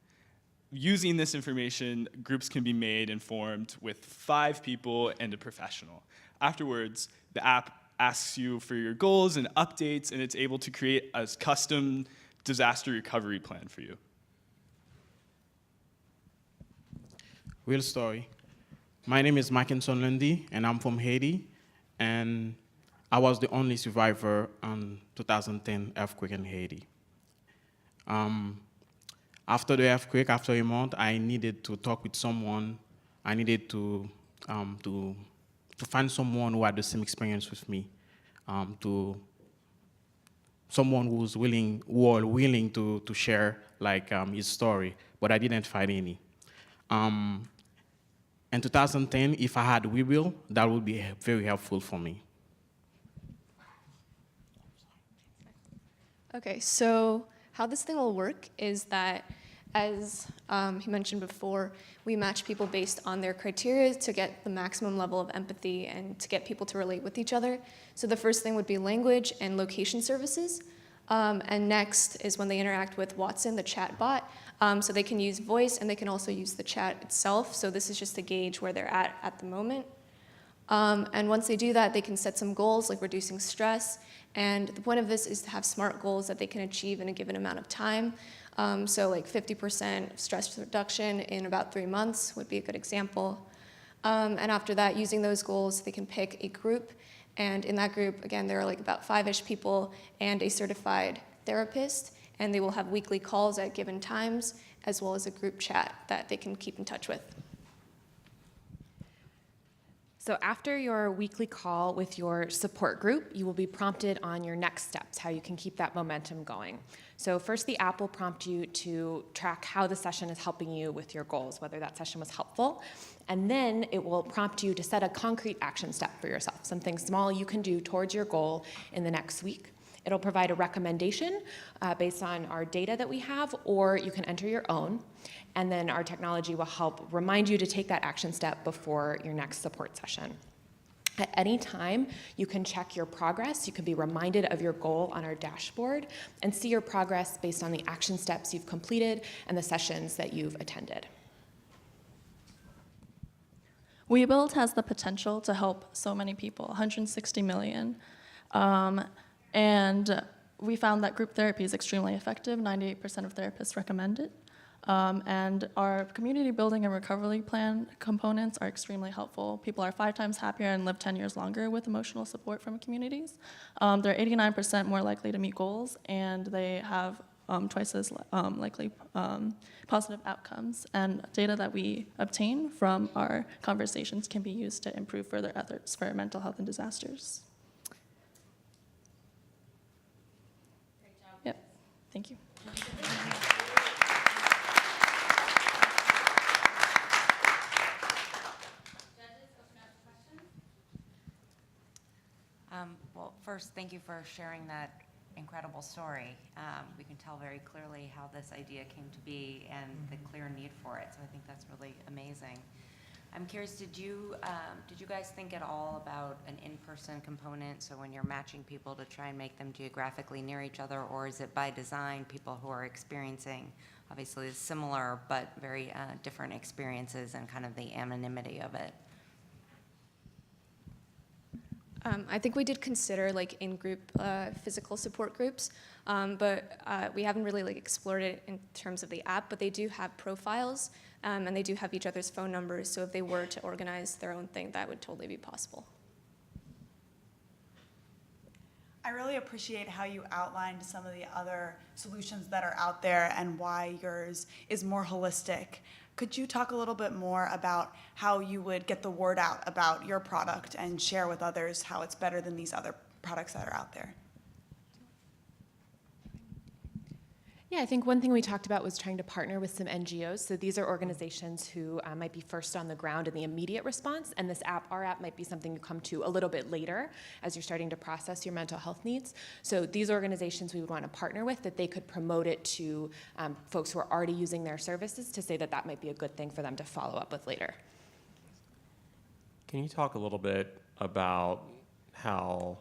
Using this information, groups can be made and formed with 5 people and a professional. Afterwards, the app asks you for your goals and updates, and it's able to create a custom disaster recovery plan for you. Real story. My name is Mackinson Lundy, and I'm from Haiti, and I was the only survivor on 2010 earthquake in Haiti. After the earthquake, after a month, I needed to talk with someone. I needed to find someone who had the same experience with me, someone who was willing to share like his story, but I didn't find any. In 2010, if I had WeWill, that would be very helpful for me. Okay, so how this thing will work is that, as he mentioned before, we match people based on their criteria to get the maximum level of empathy and to get people to relate with each other. So the first thing would be language and location services. And next is when they interact with Watson, the chat bot. So they can use voice and they can also use the chat itself. So this is just to gauge where they're at the moment. And once they do that, they can set some goals like reducing stress. And the point of this is to have SMART goals that they can achieve in a given amount of time. So like 50% stress reduction in about 3 months would be a good example. And after that, using those goals, they can pick a group. And in that group, again, there are like about 5-ish people and a certified therapist. And they will have weekly calls at given times, as well as a group chat that they can keep in touch with. So after your weekly call with your support group, you will be prompted on your next steps, how you can keep that momentum going. So first, the app will prompt you to track how the session is helping you with your goals, whether that session was helpful. And then it will prompt you to set a concrete action step for yourself, something small you can do towards your goal in the next week. It'll provide a recommendation based on our data that we have, or you can enter your own. And then our technology will help remind you to take that action step before your next support session. At any time, you can check your progress. You can be reminded of your goal on our dashboard and see your progress based on the action steps you've completed and the sessions that you've attended. WeBuild has the potential to help so many people, 160 million. And we found that group therapy is extremely effective. 98% of therapists recommend it. And our community building and recovery plan components are extremely helpful. People are 5 times happier and live 10 years longer with emotional support from communities. They're 89% more likely to meet goals, and they have twice as likely positive outcomes. And data that we obtain from our conversations can be used to improve further efforts for mental health and disasters. Yep, thank you. Well, first, thank you for sharing that incredible story. We can tell very clearly how this idea came to be and the clear need for it, so I think that's really amazing. I'm curious, did you guys think at all about an in-person component, so when you're matching people to try and make them geographically near each other, or is it by design people who are experiencing obviously similar but very different experiences and kind of the anonymity of it? I think we did consider like in-group physical support groups, but we haven't really like explored it in terms of the app. But they do have profiles, and they do have each other's phone numbers. So if they were to organize their own thing, that would totally be possible. I really appreciate how you outlined some of the other solutions that are out there and why yours is more holistic. Could you talk a little bit more about how you would get the word out about your product and share with others how it's better than these other products that are out there? Yeah, I think one thing we talked about was trying to partner with some NGOs. So these are organizations who might be first on the ground in the immediate response, and this app, our app, might be something you come to a little bit later as you're starting to process your mental health needs. So these organizations we would want to partner with, that they could promote it to folks who are already using their services to say that that might be a good thing for them to follow up with later. Can you talk a little bit about how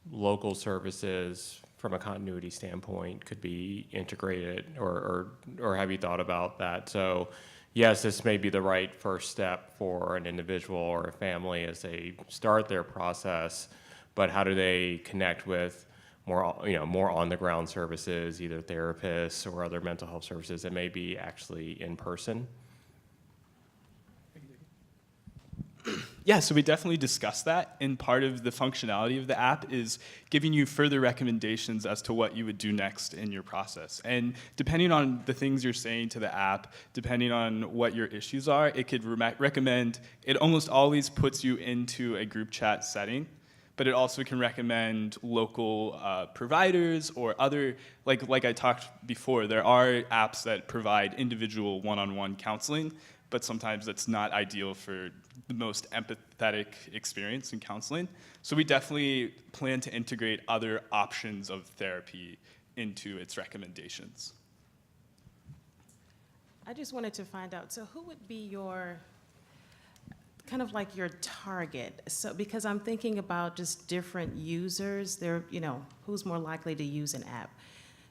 local services from a continuity standpoint could be integrated, or have you thought about that? So yes, this may be the right first step for an individual or a family as they start their process, but how do they connect with more on the ground services, either therapists or other mental health services that may be actually in person? Yeah, so we definitely discussed that, and part of the functionality of the app is giving you further recommendations as to what you would do next in your process. And depending on the things you're saying to the app, depending on what your issues are, it could recommend, it almost always puts you into a group chat setting, but it also can recommend local providers or other, like I talked before, there are apps that provide individual one-on-one counseling, but sometimes that's not ideal for the most empathetic experience in counseling. So we definitely plan to integrate other options of therapy into its recommendations. I just wanted to find out, so who would be your, kind of like your target? So, because I'm thinking about just different users, they're, who's more likely to use an app?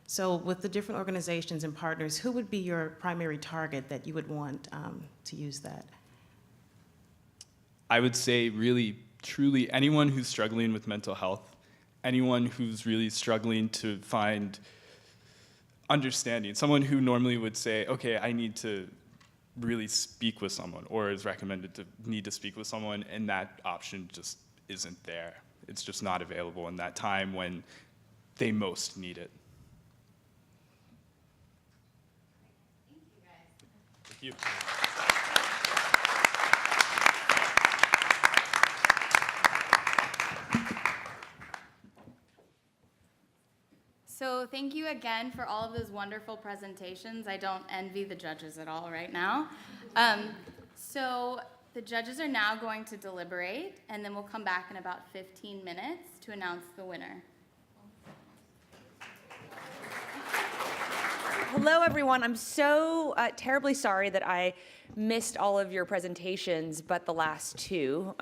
So with the different organizations and partners, who would be your primary target that you would want to use that? I would say really, truly anyone who's struggling with mental health, anyone who's really struggling to find understanding, someone who normally would say, okay, I need to really speak with someone, or is recommended to need to speak with someone, and that option just isn't there. It's just not available in that time when they most need it. Thank you. So thank you again for all of those wonderful presentations. I don't envy the judges at all right now. So the judges are now going to deliberate, and then we'll come back in about 15 minutes to announce the winner. Hello, everyone. I'm so terribly sorry that I missed all of your presentations, but the last two.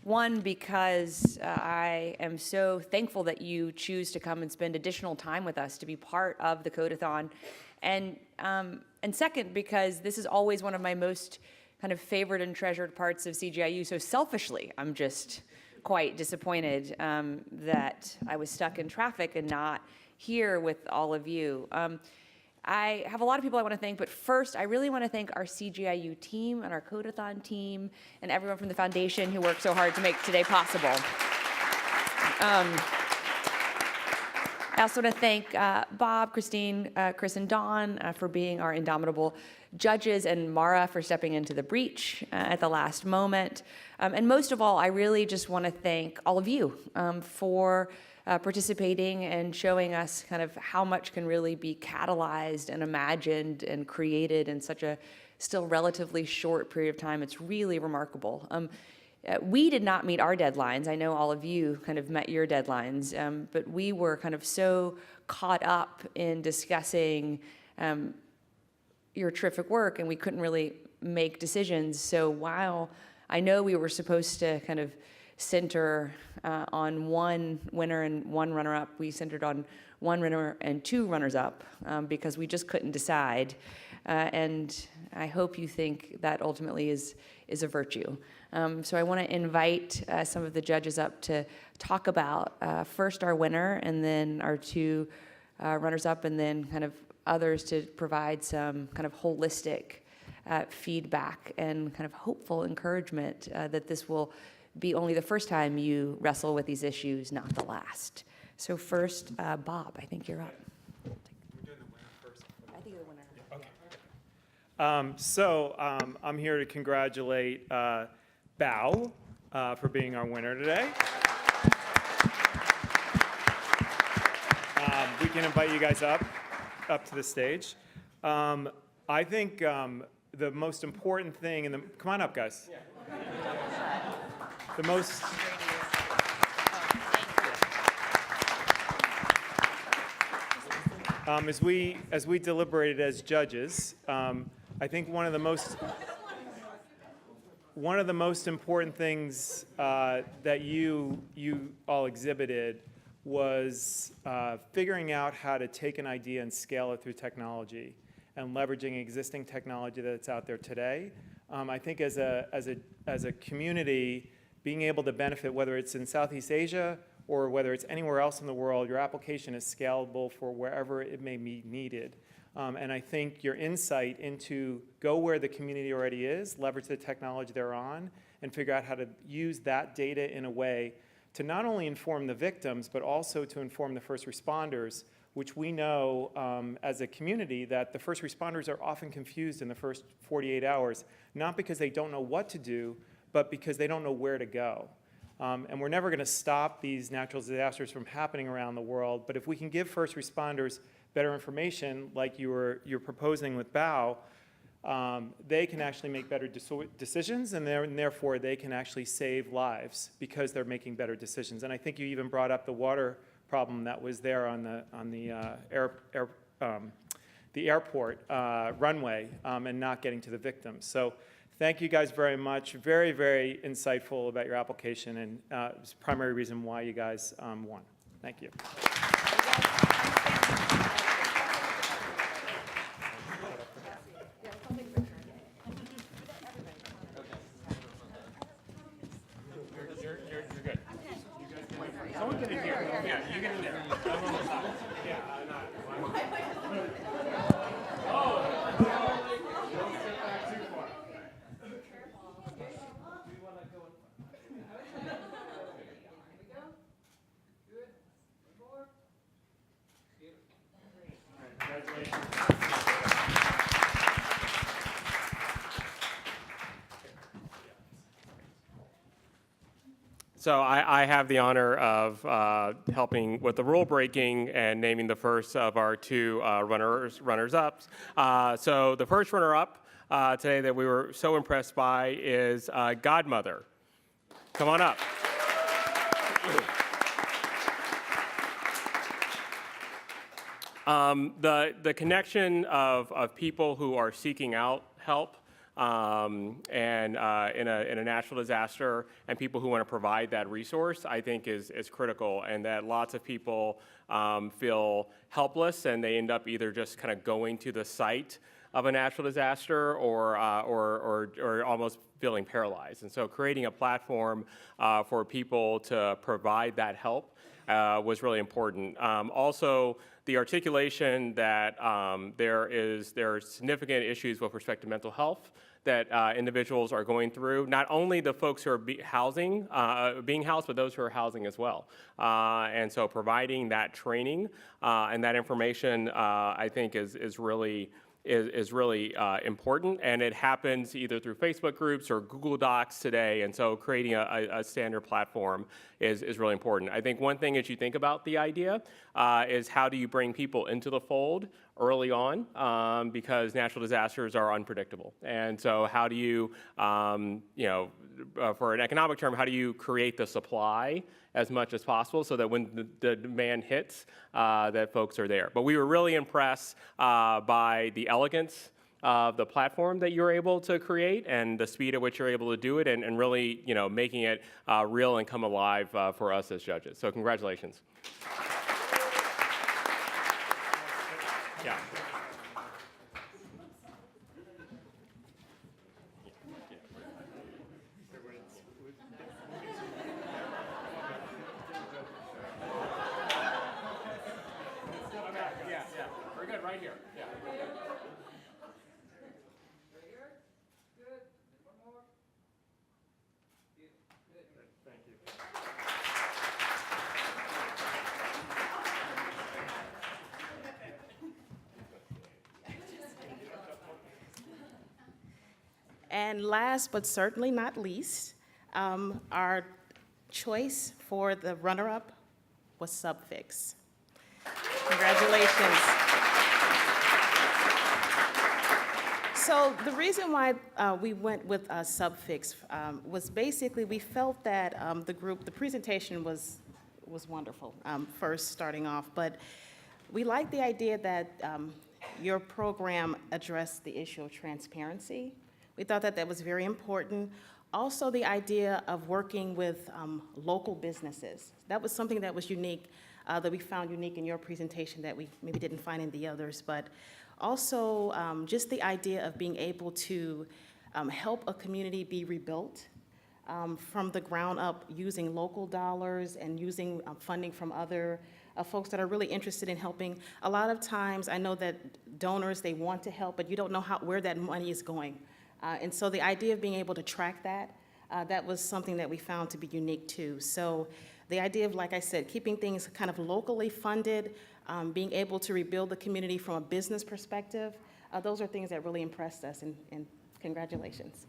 One, because I am so thankful that you choose to come and spend additional time with us to be part of the Codeathon. And second, because this is always one of my most kind of favored and treasured parts of CGIU. So selfishly, I'm just quite disappointed that I was stuck in traffic and not here with all of you. I have a lot of people I want to thank, but first, I really want to thank our CGIU team and our Codeathon team and everyone from the foundation who worked so hard to make today possible. I also want to thank Bob, Christine, Chris, and Dawn for being our indomitable judges, and Mara for stepping into the breach at the last moment. And most of all, I really just want to thank all of you for participating and showing us kind of how much can really be catalyzed and imagined and created in such a still relatively short period of time. It's really remarkable. We did not meet our deadlines. I know all of you kind of met your deadlines, but we were kind of so caught up in discussing your terrific work, and we couldn't really make decisions. So while I know we were supposed to kind of center on one winner and one runner-up, we centered on one winner and two runners-up because we just couldn't decide. And I hope you think that ultimately is a virtue. So I want to invite some of the judges up to talk about first our winner and then our two runners-up, and then kind of others to provide some kind of holistic feedback and kind of hopeful encouragement that this will be only the first time you wrestle with these issues, not the last. So first, Bob, I think you're up. We're doing the winner first. I think the winner. Okay. I'm here to congratulate Bao for being our winner today. We can invite you guys up to the stage. I think the most important thing, come on up, guys. The most. As we deliberated as judges, I think one of the most important things that you all exhibited was figuring out how to take an idea and scale it through technology and leveraging existing technology that's out there today. I think as a community, being able to benefit, whether it's in Southeast Asia or whether it's anywhere else in the world, your application is scalable for wherever it may be needed. And I think your insight into go where the community already is, leverage the technology they're on, and figure out how to use that data in a way to not only inform the victims, but also to inform the first responders, which we know as a community that the first responders are often confused in the first 48 hours, not because they don't know what to do, but because they don't know where to go. And we're never going to stop these natural disasters from happening around the world, but if we can give first responders better information, like you're proposing with Bao, they can actually make better decisions, and therefore they can actually save lives because they're making better decisions. And I think you even brought up the water problem that was there on the airport runway and not getting to the victims. So thank you guys very much. Very, very insightful about your application, and it's the primary reason why you guys won. Thank you. You're good. Someone get in here. Yeah, you get in there. I'm on the side. Yeah, So I have the honor of helping with the rule breaking and naming the first of our two runners-ups. So the first runner-up today that we were so impressed by is Godmother. Come on up. The connection of people who are seeking out help and in a natural disaster, and people who want to provide that resource, I think is critical, and that lots of people feel helpless, and they end up either just kind of going to the site of a natural disaster or almost feeling paralyzed. And so creating a platform for people to provide that help was really important. Also, the articulation that there are significant issues with respect to mental health that individuals are going through, not only the folks who are being housed, but those who are housing as well. And so providing that training and that information, I think, is really important, and it happens either through Facebook groups or Google Docs today, and so creating a standard platform is really important. I think one thing as you think about the idea is how do you bring people into the fold early on, because natural disasters are unpredictable, and so how do you, for an economic term, how do you create the supply as much as possible so that when the demand hits, that folks are there. But we were really impressed by the elegance of the platform that you're able to create and the speed at which you're able to do it, and really, making it real and come alive for us as judges. So congratulations. Yeah. We're good right here. Yeah. Thank you. And last but certainly not least, our choice for the runner-up was Subfix. Congratulations. So the reason why we went with Subfix was basically we felt that the presentation was wonderful, first starting off, but we liked the idea that your program addressed the issue of transparency. We thought that was very important. Also, the idea of working with local businesses. That was something that was unique, that we found unique in your presentation that we maybe didn't find in the others. But also, just the idea of being able to help a community be rebuilt from the ground up using local dollars and using funding from other folks that are really interested in helping. A lot of times, I know that donors, they want to help, but you don't know where that money is going. And so the idea of being able to track that, that was something that we found to be unique too. So the idea of, like I said, keeping things kind of locally funded, being able to rebuild the community from a business perspective, those are things that really impressed us, and congratulations.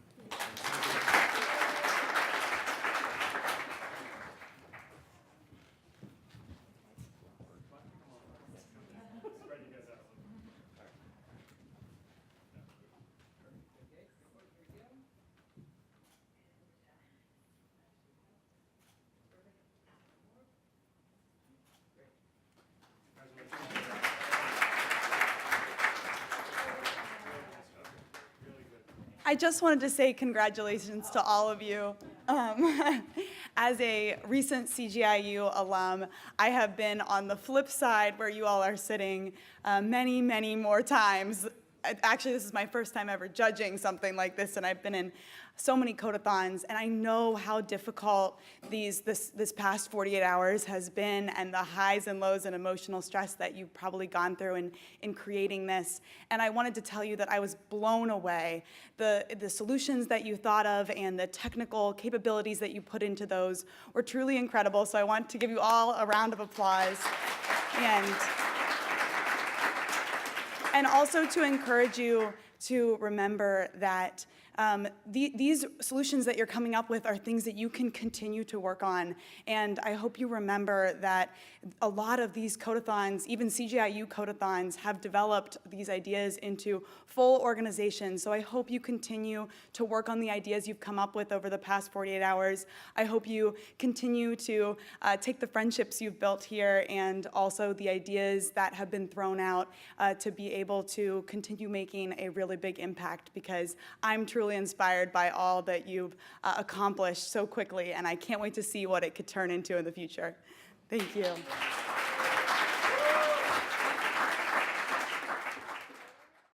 I just wanted to say congratulations to all of you. As a recent CGIU alum, I have been on the flip side where you all are sitting many, many more times. Actually, this is my first time ever judging something like this, and I've been in so many codeathons, and I know how difficult this past 48 hours has been, and the highs and lows and emotional stress that you've probably gone through in creating this. And I wanted to tell you that I was blown away. The solutions that you thought of and the technical capabilities that you put into those were truly incredible, so I want to give you all a round of applause. And also to encourage you to remember that these solutions that you're coming up with are things that you can continue to work on. And I hope you remember that a lot of these codeathons, even CGIU codeathons, have developed these ideas into full organizations. So I hope you continue to work on the ideas you've come up with over the past 48 hours. I hope you continue to take the friendships you've built here and also the ideas that have been thrown out to be able to continue making a really big impact, because I'm truly inspired by all that you've accomplished so quickly, and I can't wait to see what it could turn into in the future. Thank you.